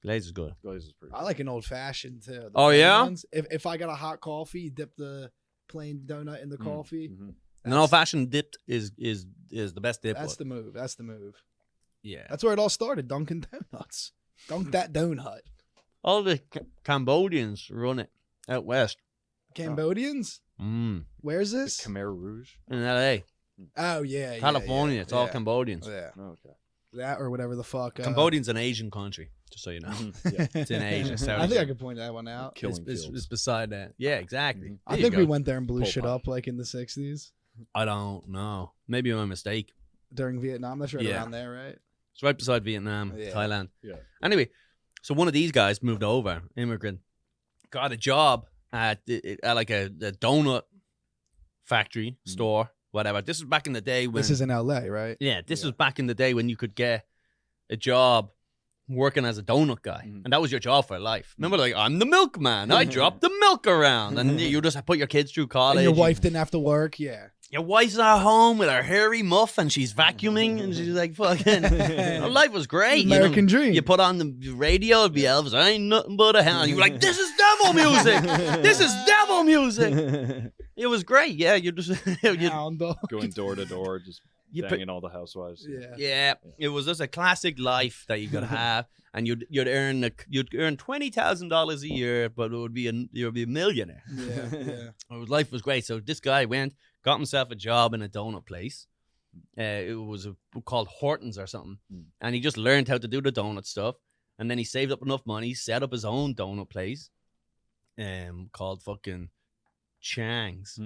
Glaze is good. Glaze is pretty. I like an old fashioned too. The Oh, plain yeah? ones. If I got a hot coffee, dip the plain donut in the coffee. Mm-hmm. An old fashioned dip is the best dip. That's the move. That's the move. Yeah. That's where it all started. Dunkin Donuts. Dunk that donut. All the Cambodians run it out west. Cambodians? Where's this? Khmer Rouge. In LA. Oh yeah, California, yeah, it's all yeah. Cambodians. Yeah, Oh, okay. that or whatever the fuck. Cambodian's an Asian country, just so you know. Yeah. It's in Asia. I think I could point that one out. Killing It's fields. beside that. Yeah, exactly. Mhm. I There think you we go. went there and blew Pol shit Pot. up like in the 60s I don't know. Maybe I'm a mistake. during Vietnam. That's right Yeah. around there, right? It's right beside Vietnam, Yeah. Thailand. Yeah. Anyway, so one of these guys moved over, immigrant, got a job at like a donut factory store, whatever. This was back in the day when This is in LA, right? yeah, this was back in the day when you could get a job working as a donut guy, and that was your job for life. Remember, like, I'm the milkman. I drop the milk around, and you just put your kids through college. And your wife didn't have to work. Yeah. Your wife's at home with her hairy muff and she's vacuuming and she's like, fucking, life was great. American dream. You put on the radio, it'd be Elvis, I ain't nothing but a hound. You were like, this is devil music. This is devil music. It was great. Yeah, you just, Hound dog. Going door to door, just banging all the housewives. Yeah. it was just a classic life that you could have. And you'd earn $20,000 a year, but you'd be a millionaire. Yeah. Life was great. So this guy got himself a job in a donut place. It was called Horton's or something. And he just learned how to do the donut stuff. And then he saved up enough money, set up his own donut place called fucking Chang's.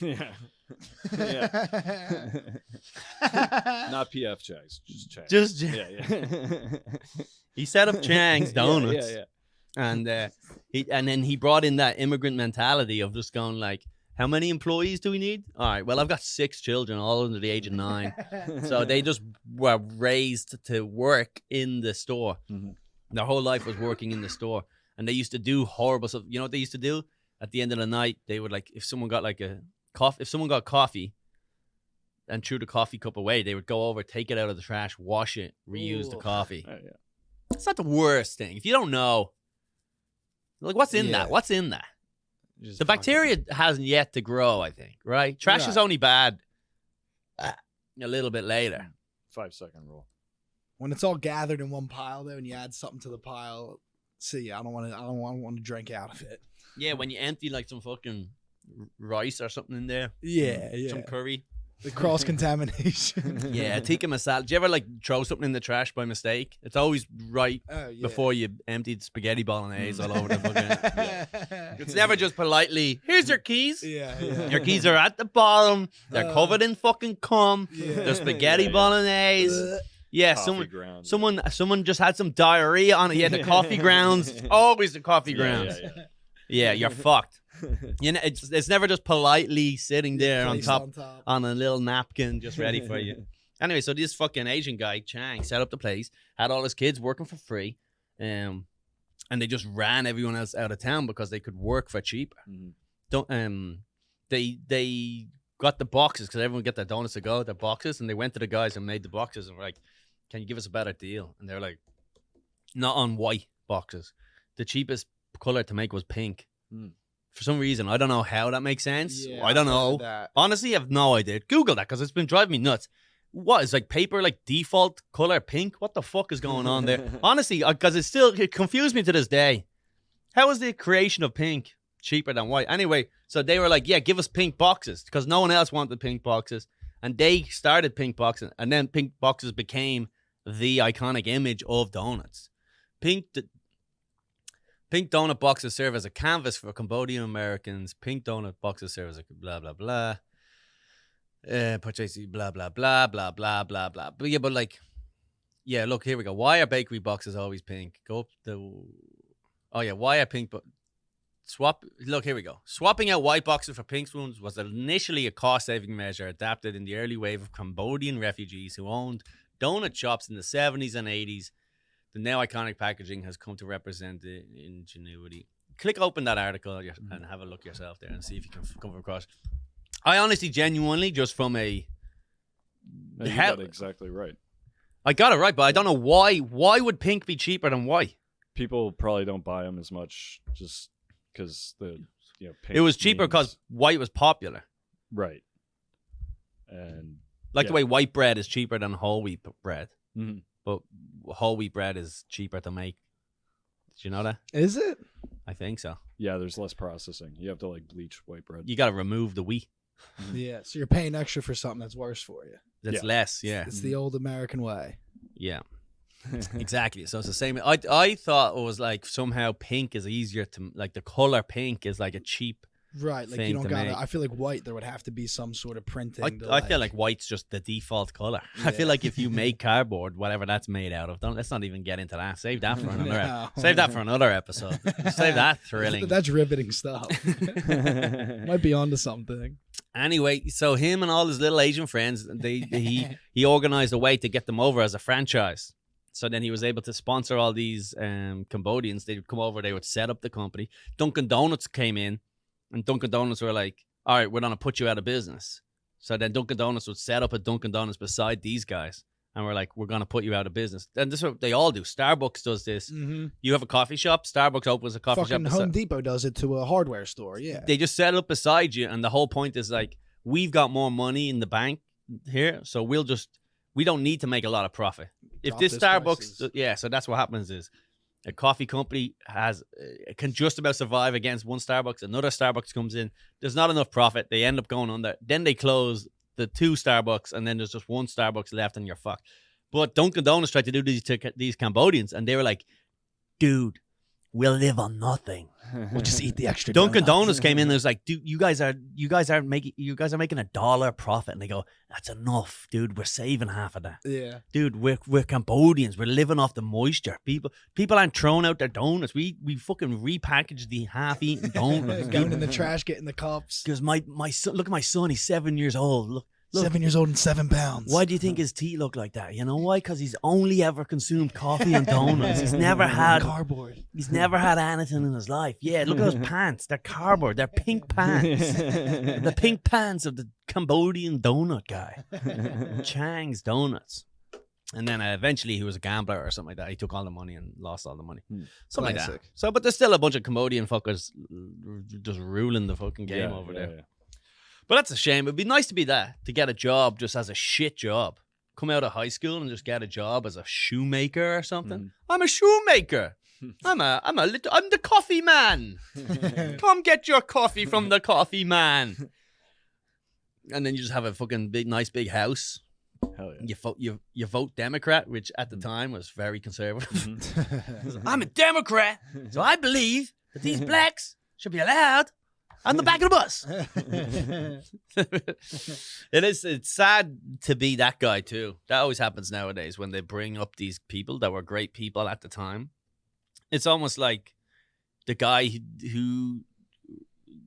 Yeah. Not PF Chang's, just Chang's. Just yeah. He set up Chang's Donuts. Yeah. And then he brought in that immigrant mentality of just going like, how many employees do we need? All right, well, I've got 6 children, all under the age of 9. So they just were raised to work in the store. Their whole life was working in the store. And they used to do horrible stuff. You know what they used to do? At the end of the night, they would like, if someone got coffee and threw the coffee cup away, they would go over, take it out of the trash, wash it, reuse the coffee. Yeah. It's not the worst thing. If you don't know, like, what's in that? What's in that? The bacteria hasn't yet to grow, I think, right? Trash is only bad a little bit later. 5-second rule. When it's all gathered in one pile, though, and you add something to the pile, I don't want to drink out of it. Yeah, when you empty like some fucking rice or something in there. Yeah. Some curry. The cross contamination. Yeah, tikka masala. Do you ever like throw something in the trash by mistake? It's always right before you emptied spaghetti bolognese all over the fucking. It's never just politely, here's your keys. Yeah. Your keys are at the bottom. They're covered in fucking cum. They're spaghetti bolognese. Yeah, someone just had some diarrhea on it. Yeah, the coffee grounds. It's always the coffee grounds. Yeah, you're fucked. You know, it's never just politely sitting there on top on a little napkin just ready for you. Anyway, so this fucking Asian guy, Chang, set up the place, had all his kids working for free, and they just ran everyone else out of town because they could work for cheaper. They got the boxes because everyone get their donuts to go, their boxes, and they went to the guys and made the boxes and were like, can you give us a better deal? And they're like, not on white boxes. The cheapest color to make was pink. For some reason, I don't know how that makes sense. Yeah, I don't know. Honestly, I have no idea. Google that because it's been driving me nuts. What is like paper like default color pink? What the fuck is going on there? Honestly, because it confused me to this day. How is the creation of pink cheaper than white? Anyway, so they were like, yeah, give us pink boxes because no one else wanted pink boxes. And they started pink boxes. And then pink boxes became the iconic image of donuts. Pink donut boxes serve as a canvas for Cambodian Americans. Pink donut boxes serve as a blah, blah, blah. Purchase blah, blah, blah, blah, blah, blah, blah. But look, here we go. Why are bakery boxes always pink? Why are pink? Look, here we go. Swapping out white boxes for pink spoons was initially a cost-saving measure adapted in the early wave of Cambodian refugees who owned donut shops in the 70s and 80s. The now iconic packaging has come to represent the ingenuity. Click open that article and have a look yourself there and see if you can come across. I honestly, genuinely, just from a... No, you got it exactly right. I got it right, but I don't know why. Why would pink be cheaper than white? People probably don't buy them as much just because pink it was cheaper because white was popular. Right. And... the way white bread is cheaper than whole wheat bread. Mm-hmm. But whole wheat bread is cheaper to make. Did you know that? Is it? I think so. Yeah, there's less processing. You have to bleach white bread. You got to remove the wheat. Yeah, so you're paying extra for something that's worse for you. That's less, yeah. It's the old American way. Yeah. Exactly. So it's the same. I thought it was like somehow pink is easier to, like the color pink is like a cheap Right, like thing you don't to gotta. make. I feel like white. There would have to be some sort of printing. I feel like white's just the default color. I feel Yeah. like if you make cardboard, whatever that's made out of, let's not even get into that. Save that for another. No. Save that for another episode. Save that thrilling. That's riveting stuff. Might be onto something. Anyway, so him and all his little Asian friends, he organized a way to get them over as a franchise. So then he was able to sponsor all these Cambodians. They would come over, they would set up the company. Dunkin Donuts came in, and Dunkin Donuts were like, all right, we're going to put you out of business. So then Dunkin Donuts would set up a Dunkin Donuts beside these guys. And we're like, we're going to put you out of business. And this is what they all do. Starbucks does this. Mm-hmm. You have a coffee shop. Starbucks opens a coffee Fucking shop. Home Depot does it to a hardware store. Yeah. They just set it up beside you. And the whole point is like, we've got more money in the bank here. So we don't need to make a lot of profit. If Drop this this Starbucks, prices. so that's what happens is a coffee company can just about survive against one Starbucks. Another Starbucks comes in. There's not enough profit. They end up going under. Then they close the two Starbucks, and then there's just one Starbucks left, and you're fucked. But Dunkin' Donuts tried to do these to these Cambodians, and they were like, dude, we'll live on nothing. We'll just eat the extra. Dunkin' donuts. Donuts came in and was like, dude, you guys are making $1 profit. And they go, that's enough, dude. We're saving half of that. Yeah. Dude, we're Cambodians. We're living off the moisture. People aren't throwing out their donuts. We fucking repackage the half-eaten donuts. Going in the trash, getting the cups. Because my son, look at my son. He's 7 years old. Look. 7 years old and 7 pounds. Why do you think his teeth look like that? You know why? Because he's only ever consumed coffee and donuts. He's never had cardboard. He's never had anything in his life. Yeah, look at those pants. They're cardboard. They're pink pants. The pink pants of the Cambodian donut guy. Chang's Donuts. And then eventually he was a gambler or something like that. He took all the money and lost all the money. Something like Classic. that. So, but there's still a bunch of Cambodian fuckers just ruling the fucking game over there. Yeah. But that's a shame. It'd be nice to be that, to get a job just as a shit job. Come out of high school and just get a job as a shoemaker or something. I'm a shoemaker. I'm the coffee man. Come get your coffee from the coffee man. And then you just have a fucking nice big house. Hell yeah. You vote Democrat, which at the time was very conservative. I'm a Democrat, so I believe that these blacks should be allowed on the back of the bus. It's sad to be that guy too. That always happens nowadays when they bring up these people that were great people at the time. It's almost like the guy who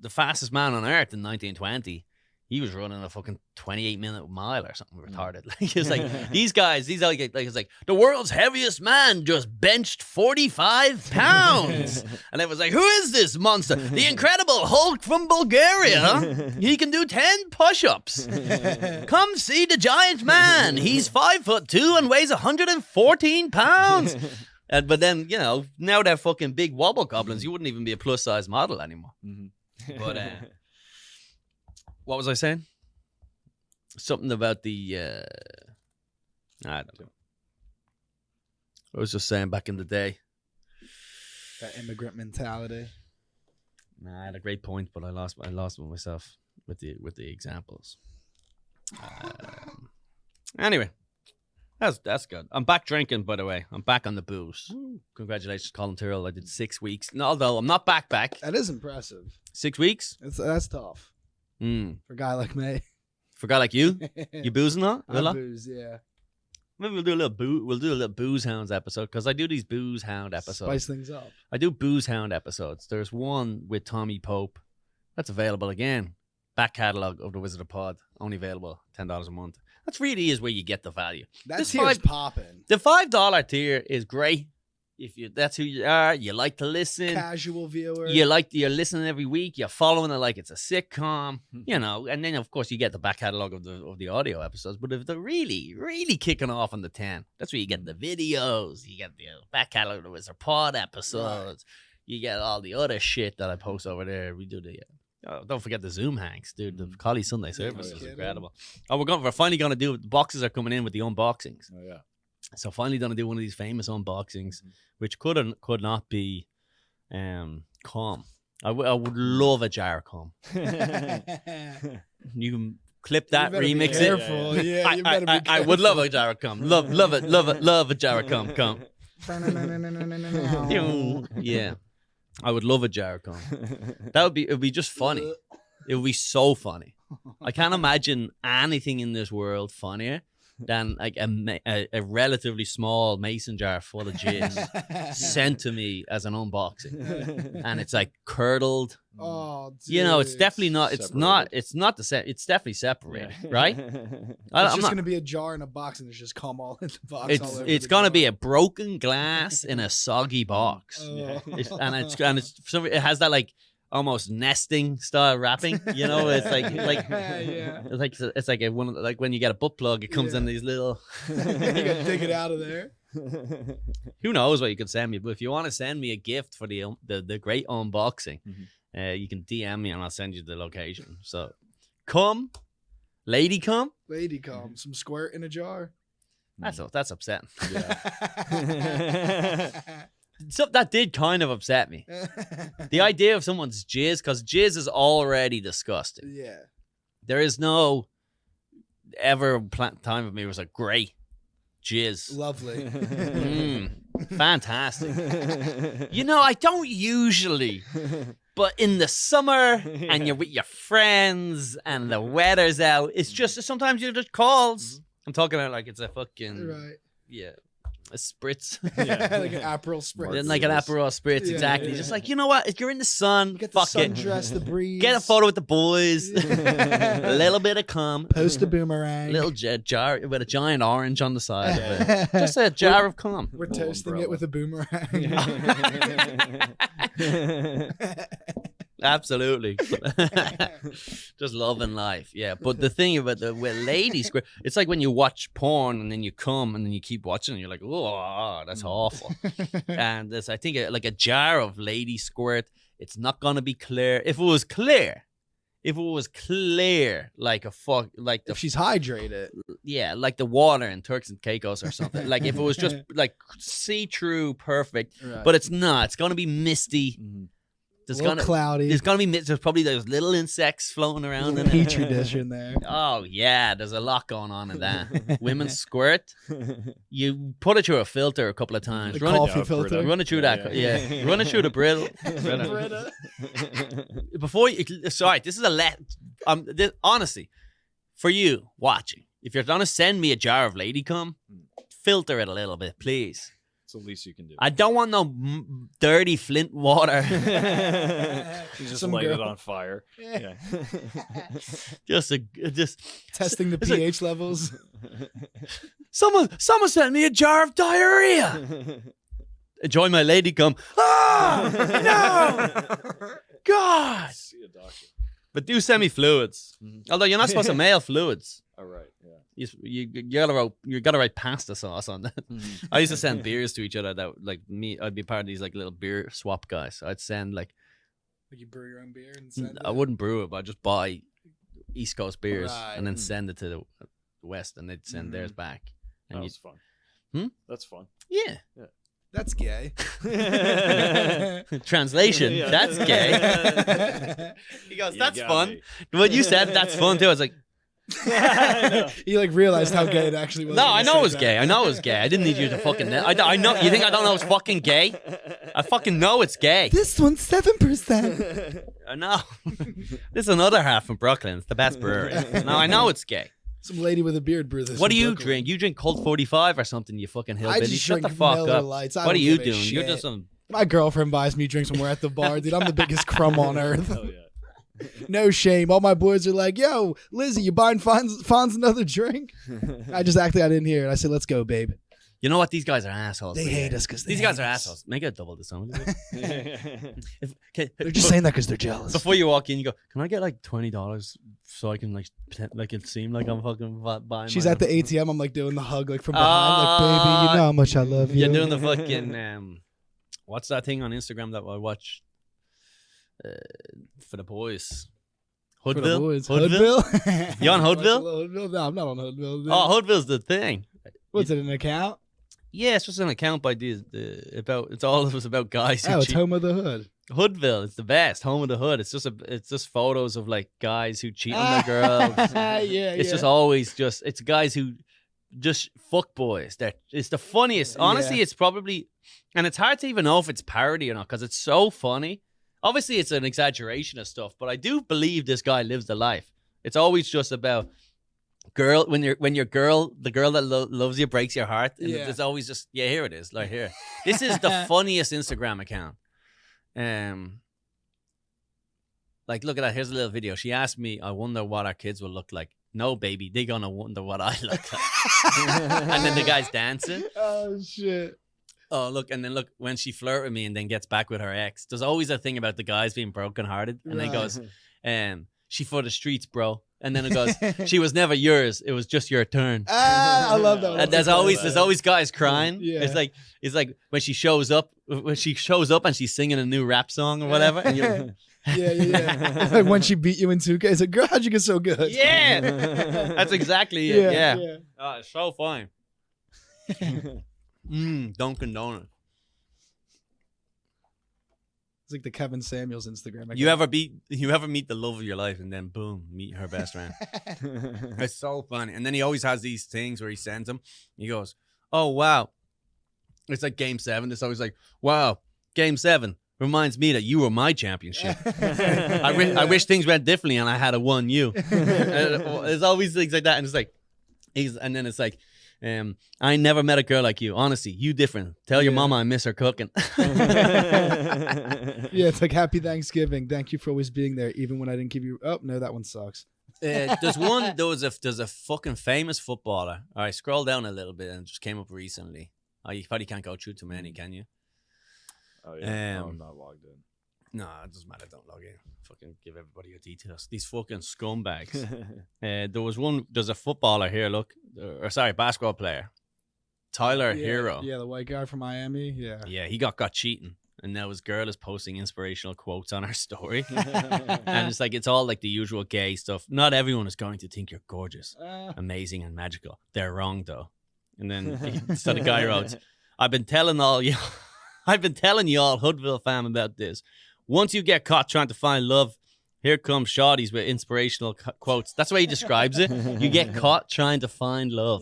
the fastest man on earth in 1920. He was running a fucking 28-minute mile or something retarded. Like it's like these guys, it's like the world's heaviest man just benched 45 pounds. And it was like, who is this monster? The Incredible Hulk from Bulgaria. He can do 10 push-ups. Come see the giant man. He's 5'2" and weighs 114 pounds. But then, now they're fucking big wobble goblins. You wouldn't even be a plus-size model anymore. But what was I saying? Something about the I don't know. I was just saying back in the day. That immigrant mentality. Nah, I had a great point, but I lost one myself with the examples. Anyway, that's good. I'm back drinking, by the way. I'm back on the booze. Congratulations, Colum Tyrrell. I did 6 weeks. No, although I'm not back. That is impressive. 6 weeks? That's tough. For a guy like me. For a guy like you? You boozing on? I booze, yeah. Maybe we'll do a little booze hounds episode, because I do these booze hound episodes. Spice things up. I do booze hound episodes. There's one with Tommy Pope. That's available again. Back catalogue of the Wizard of Pod. Only available $10 a month. That really is where you get the value. That tier's popping. The $5 tier is great. If that's who you are, you like to listen. Casual viewer. You're listening every week. You're following it like it's a sitcom, And then of course you get the back catalog of the audio episodes. But if they're really, really kicking off on the 10, that's where you get the videos. You get the back catalog of the Wizard Pod episodes. Right. You get all the other shit that I post over there. We do the. Don't forget the Zoom hangs, dude. The Collie Sunday service is incredible. We're finally gonna do. The boxes are coming in with the unboxings. Oh yeah. So finally gonna do one of these famous unboxings, which could not be cum. I would love a jar of cum. You can clip that, remix it. Careful. Yeah, you better be careful. I would love a jar of cum. Love it, love a jar of cum. Yeah. I would love a jar of cum. It would be just funny. It would be so funny. I can't imagine anything in this world funnier than like a relatively small mason jar full of jizz sent to me as an unboxing, and it's like curdled. Oh, dude. You know, it's definitely not. It's not. Separated. It's not the same. It's definitely separated, Yeah. right? It's just gonna be a jar in a box, and there's just cum all in the box. all over It's the gonna jar. be a broken glass in a soggy box, Oh. it has that like almost nesting style wrapping. You know, it's like Yeah. it's like like when you get a butt plug, it comes in these little. You gotta dig it out of there. Who knows what you could send me? But if you want to send me a gift for the great unboxing, you can DM me and I'll send you the location. So, lady cum. Lady cum, some squirt in a jar. That's upsetting. Yeah. So that did kind of upset me. The idea of someone's jizz, because jizz is already disgusting. Yeah. There is no time of me where it's like great jizz. Lovely. Fantastic. You know, I don't usually, but in the summer and you're with your friends and the weather's out, it's just sometimes you just calls. I'm talking about like it's a fucking Right. a spritz. Like an Aperol spritz. Then like an Aperol spritz, Yeah, exactly. yeah. Just like, you know what? If you're in the sun, Get the fuck it. sundress, the breeze. Get a photo with the boys. A little bit of cum. Post a boomerang. Little jar with a giant orange on the side of it. Just a jar of cum. We're Little toasting it umbrella. with a boomerang. Absolutely. Just loving life. Yeah. But the thing about with lady squirt, it's like when you watch porn and then you come and then you keep watching and you're like, oh, that's awful. And there's, I think, like a jar of lady squirt, it's not going to be clear. If it was clear, like If she's hydrated. yeah, like the water in Turks and Caicos or something. Like if it was just like see-through perfect, Right. but it's not. It's going to be misty. a little cloudy. There's gonna be there's probably those little insects floating around in it. Petri dish in there. Oh yeah, there's a lot going on in that. Women squirt. You put it through a filter a couple of times. The Run coffee it, filter. run it through that. Yeah. Run it through the Brita. Before you, sorry, this is honestly, for you watching, if you're gonna send me a jar of lady cum, filter it a little bit, please. It's the least you can do. I don't want no dirty Flint water. You just Some light it girl. on fire. Yeah. just Testing the It's like- pH levels. someone sent me a jar of diarrhea. Enjoy my lady cum. Ah, no, God. See a doctor. But do send me fluids. Although you're not supposed to mail fluids. All right. Yeah. You gotta write pasta sauce on that. I used to send beers to each other. That like me, I'd be part of these like little beer swap guys. So I'd send like Like you brew your own beer and send I it? wouldn't brew it, but I'd just buy East Coast beers Right. and then send it to the West, and they'd send theirs back. That And was fun. Hmm? That's fun. yeah. That's gay. Translation. Yeah. That's gay. He goes, You that's got fun. me. When you said that's fun too, I was like, You like realized how gay it actually was. no, when I you know said it was that. gay. I know it was gay. I didn't need you to fucking know. I know. You think I don't know it's fucking gay? I fucking know it's gay. This one's 7%. I know. This is another half from Brooklyn. It's the best brewery. No, I know it's gay. Some lady with a beard brew this. What do in you Brooklyn. drink? You drink Colt 45 or something, you fucking I hillbilly. just Shut drink the fuck Miller up. Lights. I What are don't you give a doing? You're shit. just some... My girlfriend buys me drinks when we're at the bar, dude. I'm the biggest crumb on earth. Hell yeah. No shame. All my boys are like, "Yo, Lizzie, you buying Fonz another drink?" I just acted I didn't hear it. I said, "Let's go, babe." You know what? These guys are assholes. They hate us because These guys are assholes. Make it double this one. They're just saying that because they're jealous. Before you walk in, you go, can I get like $20 so I can like pretend, like it seem like I'm fucking buying She's my at the own- ATM. I'm like doing the hug, like from behind, like, "Baby, you know how much I love you." You're doing the fucking what's that thing on Instagram that I watch for the boys? For the Hoodville? boys. Hoodville? Hoodville? You on Watch a Hoodville? little Hoodville? No, I'm not on Hoodville. Oh, Hoodville's the thing. What's it, an account? Yeah, it's just an account by it's all it was about guys who Oh, it's cheat. Home of the Hood. Hoodville, it's the best. Home of the Hood. It's just photos of like guys who cheat on their girls. yeah, It's just always it's guys who just fuck boys. It's the funniest. Honestly, it's probably, and it's hard to even know if it's parody or not because it's so funny. Obviously, it's an exaggeration of stuff, but I do believe this guy lives the life. It's always just about girl when your girl, the girl that loves you breaks your heart. And it's always just here it is, like here. This is the funniest Instagram account. Like look at that. Here's a little video. She asked me, I wonder what our kids will look like. No, baby, they're gonna wonder what I look like. And then the guy's dancing. Oh shit. Oh look, and then look when she flirted with me and then gets back with her ex. There's always a thing about the guys being brokenhearted, and then goes, she for the streets, bro. And then it goes, she was never yours. It was just your turn. I love that one. And there's always guys crying. Yeah. It's like when she shows up and she's singing a new rap song or whatever. And you're, yeah. Like when she beat you in 2K, it's like, girl, how'd you get so good? Yeah. That's exactly it. Yeah. Oh, it's so fine. Dunkin Donuts. It's like the Kevin Samuels Instagram. You ever meet the love of your life and then boom, meet her best friend. It's so funny. And then he always has these things where he sends them. He goes, oh wow. It's like game 7. It's always like, wow, game 7 reminds me that you were my championship. I wish things went differently and I had won you. It's always things like that. And it's like, and then it's like, I never met a girl like you. Honestly, you different. Tell your mama I miss her cooking. Yeah, it's like happy Thanksgiving. Thank you for always being there, even when I didn't give you. Oh no, that one sucks. There's a fucking famous footballer. All right, scroll down a little bit and it just came up recently. Oh, you probably can't go through too many, can you? Oh yeah, no, I'm not logged in. No, it doesn't matter. Don't log in. Fucking give everybody your details. These fucking scumbags. There's a footballer here, look. Basketball player. Tyler Hero. Yeah, the white guy from Miami. Yeah. Yeah, he got cheating. And now his girl is posting inspirational quotes on her story. And it's like, it's all like the usual gay stuff. Not everyone is going to think you're gorgeous, amazing, and magical. They're wrong, though. And then so the guy wrote, I've been telling you all Hoodville fam about this. Once you get caught trying to find love, here comes shawties with inspirational quotes. That's the way he describes it. You get caught trying to find love.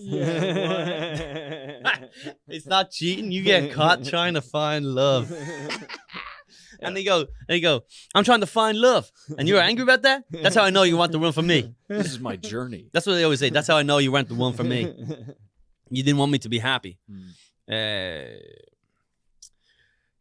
It's not cheating. You get caught trying to find love. And they go, I'm trying to find love. And you're angry about that? That's how I know you want the one for me. This is my journey. That's what they always say. That's how I know you want the one for me. You didn't want me to be happy.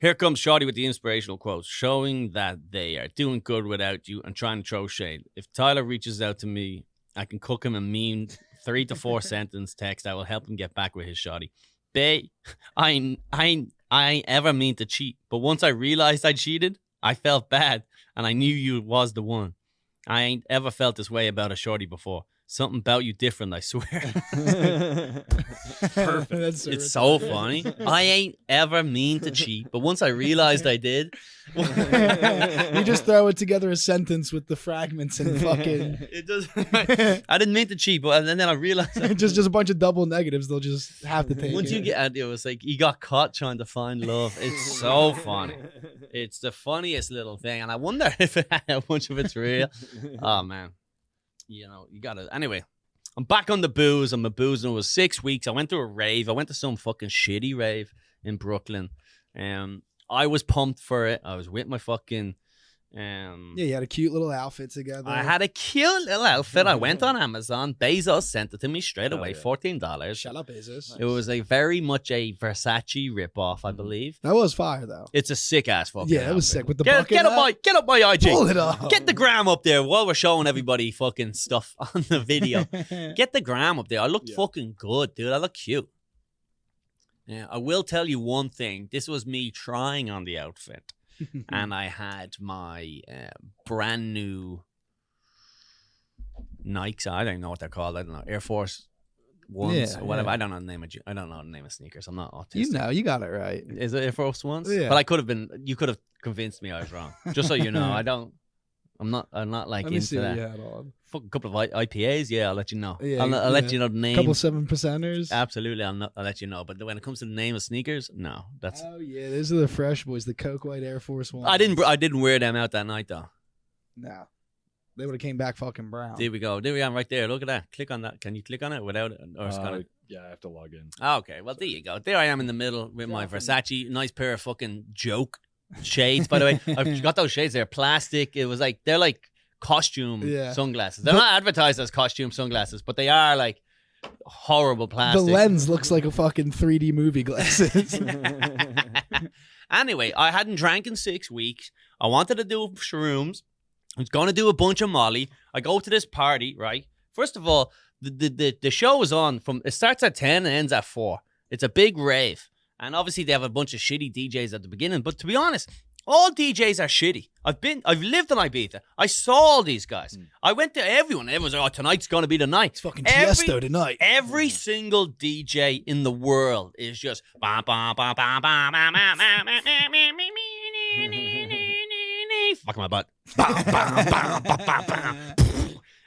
Here comes Shawty with the inspirational quotes, showing that they are doing good without you and trying to throw shade. If Tyler reaches out to me, I can cook him a mean 3 to 4 sentence text that will help him get back with his shawty. Bae, I ain't ever mean to cheat, but once I realized I cheated, I felt bad, and I knew you was the one. I ain't ever felt this way about a shorty before. Something about you different, I swear. Perfect. That's It's so funny. I ain't ever mean to cheat, but once I realized I did. You just throw it together a sentence with the fragments and fucking. It does. I didn't mean to cheat, but and then I realized. just a bunch of double negatives. They'll just have to take Once it. you get at it, was like he got caught trying to find love. It's so funny. It's the funniest little thing, and I wonder if how much of it's real. Oh man. You know, you gotta. Anyway, I'm back on the booze. I'm a boozing. It was 6 weeks. I went to a rave. I went to some fucking shitty rave in Brooklyn. I was pumped for it. I was with my fucking. Yeah, you had a cute little outfit together. I had a cute little outfit. I went on Amazon. Bezos sent it to me straight away. $14. Shout out Bezos. It was very much a Versace ripoff, I believe. That was fire though. It's a sick ass fucking. Yeah, it was outfit. sick with the get bucket. Get up my IG. Pull it up. Get the gram up there while we're showing everybody fucking stuff on the video. Get the gram up there. I looked fucking good, dude. I look cute. Yeah, I will tell you one thing. This was me trying on the outfit. And I had my brand new Nikes. I don't know what they're called. I don't know. Air Force Ones or whatever. Yeah. I don't know the name of sneakers. I'm not autistic. You know, you got it right. Is it Air Force Ones? Yeah. But I could have been. You could have convinced me I was wrong. Just so you know, I'm not like Let me into see that. what you had on. Fuck, a couple of IPAs, yeah, I'll let you know. Yeah, I'll let you know the name. Couple 7%ers. Absolutely, I'll let you know. But when it comes to the name of sneakers, no, that's. Oh yeah, those are the fresh boys, the Coke White Air Force Ones. I didn't wear them out that night though. No, they would have came back fucking brown. There we go. There we are, right there. Look at that. Click on that. Can you click on it without it, or it's gonna? Yeah, I have to log in. Okay, well, there you go. There I am in the middle with my Versace, nice pair of fucking joke shades. By the way, I've got those shades. They're plastic. It was like, they're like costume sunglasses. They're not advertised as costume sunglasses, but they are like horrible plastic. The lens looks like a fucking 3D movie glasses. Anyway, I hadn't drank in 6 weeks. I wanted to do shrooms. I was going to do a bunch of Molly. I go to this party, right? First of all, the show is on from, it starts at 10 and ends at 4. It's a big rave. And obviously they have a bunch of shitty DJs at the beginning. But to be honest, all DJs are shitty. I've lived in Ibiza. I saw all these guys. I went to everyone. Everyone's like, oh, tonight's going to be the night. It's fucking Tiesto tonight. Every single DJ in the world is just fuck my butt.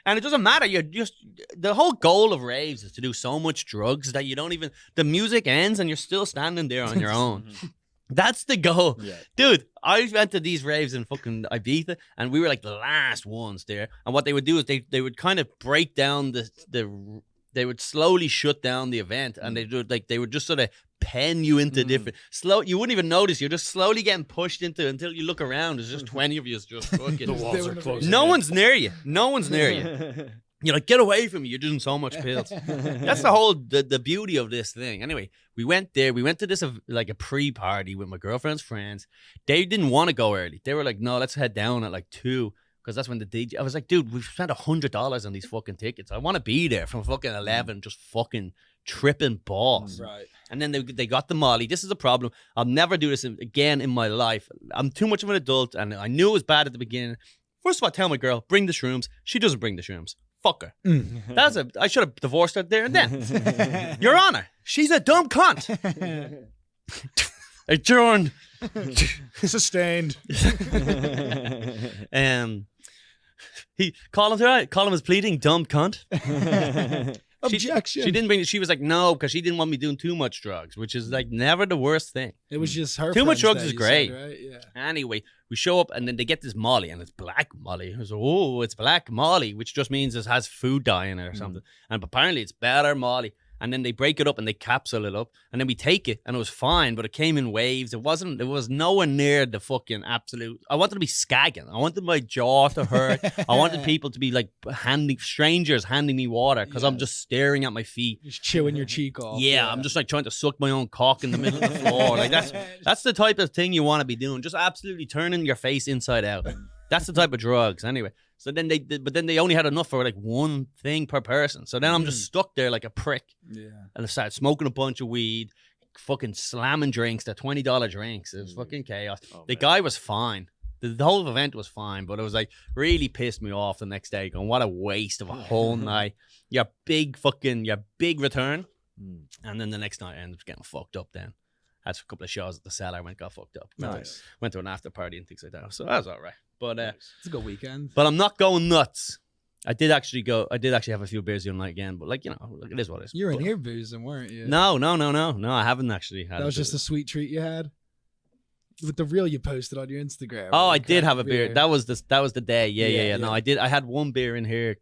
And it doesn't matter. You're just, the whole goal of raves is to do so much drugs that you don't even, the music ends and you're still standing there on your own. That's the goal. Yeah. Dude, I went to these raves in fucking Ibiza and we were like the last ones there. And what they would do is they would kind of break down they would slowly shut down the event and they would just sort of pen you into different you wouldn't even notice. You're just slowly getting pushed into until you look around. There's just 20 of you just fucking. The walls are closing. No one's near you. No one's near you. You're like, get away from me. You're doing so much pills. That's the whole, the beauty of this thing. Anyway, we went there. We went to this like a pre-party with my girlfriend's friends. They didn't want to go early. They were like, no, let's head down at like 2. Because that's when the DJ, I was like, dude, we've spent $100 on these fucking tickets. I want to be there from fucking 11, just fucking tripping balls. Right. And then they got the Molly. This is a problem. I'll never do this again in my life. I'm too much of an adult, and I knew it was bad at the beginning. First of all, I tell my girl, bring the shrooms. She doesn't bring the shrooms. Fuck her. I should have divorced her there and then. Your Honor, she's a dumb cunt. Adjourned. Sustained. Colum was pleading, dumb cunt. Objection. She didn't bring it. She was like, no, because she didn't want me doing too much drugs, which is like never the worst thing. It was just her. Too much drugs is great. Said, right? Yeah. Anyway, we show up and then they get this Molly and it's black Molly. I was like, oh, it's black Molly, which just means it has food dye in it or something. And apparently it's better Molly. And then they break it up and they capsule it up. And then we take it and it was fine, but it came in waves. It was nowhere near the fucking absolute. I wanted to be skagging. I wanted my jaw to hurt. I wanted people to be like strangers handing me water because I'm just staring at my feet. Just chewing your cheek off. Yeah, I'm just like trying to suck my own cock in the middle of the floor. Like that's the type of thing you want to be doing. Just absolutely turning your face inside out. That's the type of drugs. Anyway. So then they only had enough for like one thing per person. So then I'm just stuck there like a prick. Yeah. And I started smoking a bunch of weed, fucking slamming drinks. They're $20 drinks. It was fucking chaos. The guy was fine. The whole event was fine, but it was like really pissed me off the next day. Going, what a waste of a whole night. Your big return. And then the next night I ended up getting fucked up then. Had a couple of shows at the Cellar, got fucked up. Nice. Went to an after party and things like that. So that was all right. But it's a good weekend. But I'm not going nuts. I did actually have a few beers the other night again, but like, you know, it is what it is. You were in here boozing, weren't you? No, I haven't actually had. That was just a sweet treat you had? With the reel you posted on your Instagram. Oh, I did have a beer. That was the day. Yeah. No, I had one beer in here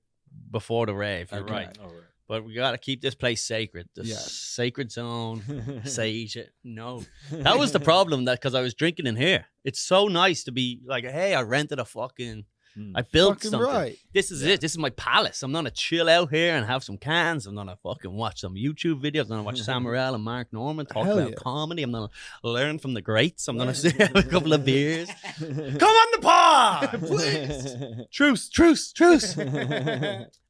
before the rave. You're right. All right. But we got to keep this place sacred. The sacred zone. Sage it. No. That was the problem, that because I was drinking in here. It's so nice to be like, hey, I rented a fucking... I built fucking something. Right. This is it. This is my palace. I'm going to chill out here and have some cans. I'm going to fucking watch some YouTube videos. I'm going to watch Sam Morril and Mark Norman talk about comedy. I'm going to learn from the greats. I'm going to have a couple of beers. Come on the pod! Please. Truce.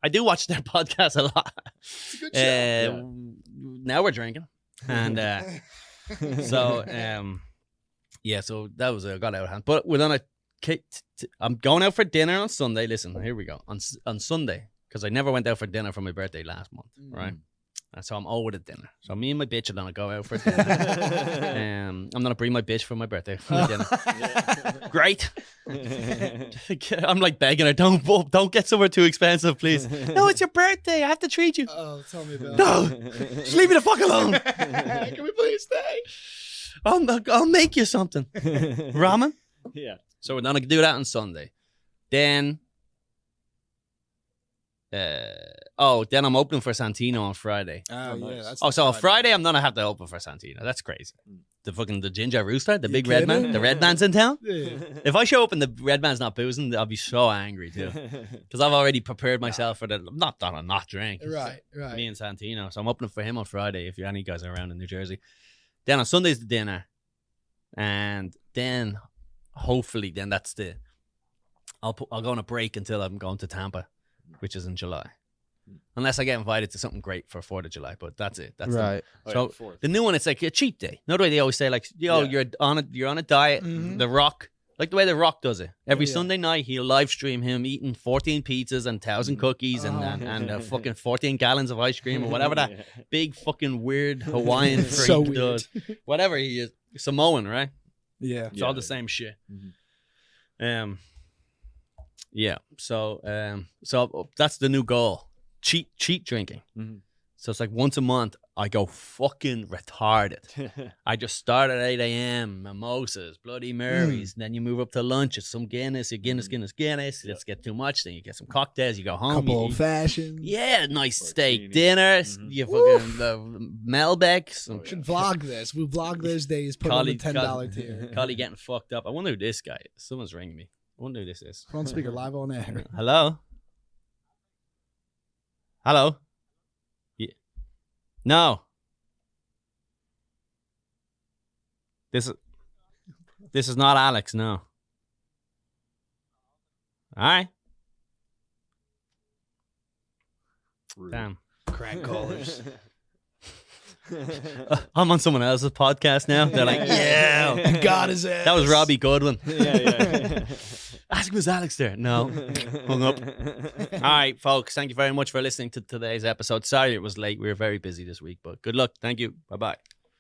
I do watch their podcast a lot. It's a good show. Now we're drinking. And so that was I got out of hand. But we're on I'm going out for dinner on Sunday. Listen, here we go. On Sunday, because I never went out for dinner for my birthday last month, right? And so I'm owed a dinner. So me and my bitch are going to go out for dinner. I'm going to bring my bitch for my birthday for dinner. Great. I'm like begging her, don't get somewhere too expensive, please. No, it's your birthday. I have to treat you. Oh, tell me about it. No, just leave me the fuck alone. Can we please stay? I'll make you something. Ramen? Yeah. So we're going to do that on Sunday. Then Then I'm opening for Santino on Friday. Oh, nice. yeah. That's So on Friday I'm gonna have to open for Santino. That's crazy. The ginger rooster, the You big red man, kidding? the red man's in town. Yeah. If I show up and the red man's not boozing, I'll be so angry too. Because I've already prepared myself for the not that I'm not drink. Right. Me and Santino. So I'm opening for him on Friday if any guys are around in New Jersey. Then on Sunday's the dinner. And then hopefully then that's the I'll go on a break until I'm going to Tampa, which is in July. Unless I get invited to something great for 4th of July, but that's it. That's Right. So the new one, it's like a cheat day. You know the way they always say, like, yo, Yeah. you're on a diet. Mhm. The Rock, like the way the Rock does it. Every Yeah. Sunday night, he'll live stream him eating 14 pizzas and 1,000 cookies Oh. and fucking 14 gallons of ice cream or whatever that big fucking weird Hawaiian freak So weird. does. Whatever he is, Samoan, right? Yeah. It's all the same shit. Mhm. Yeah. So that's the new goal. Cheat drinking. Mhm. So it's like once a month I go fucking retarded. I just start at 8 a.m. Mimosas, Bloody Marys. Then you move up to lunch. It's some Guinness. Guinness. Let's get too much. Then you get some cocktails. You go home. Couple you old eat. fashions. Yeah, nice steak Martini. dinner. Mhm. You fucking the Melbeck. Some Should vlog this. We vlog those days. Put Collie- on the $10 tier. Collie getting fucked up. I wonder who this guy is. Someone's ringing me. I wonder who this is. Put on speaker live on air. Hello? Hello? No. This is not Alex, no. All right. Damn. Crank callers. I'm on someone else's podcast now. They're like, yeah. Got his ass. That was Robbie Goodwin. Yeah. Ask was Alex there. No. Hung up. All right, folks. Thank you very much for listening to today's episode. Sorry it was late. We were very busy this week, but good luck. Thank you. Bye-bye.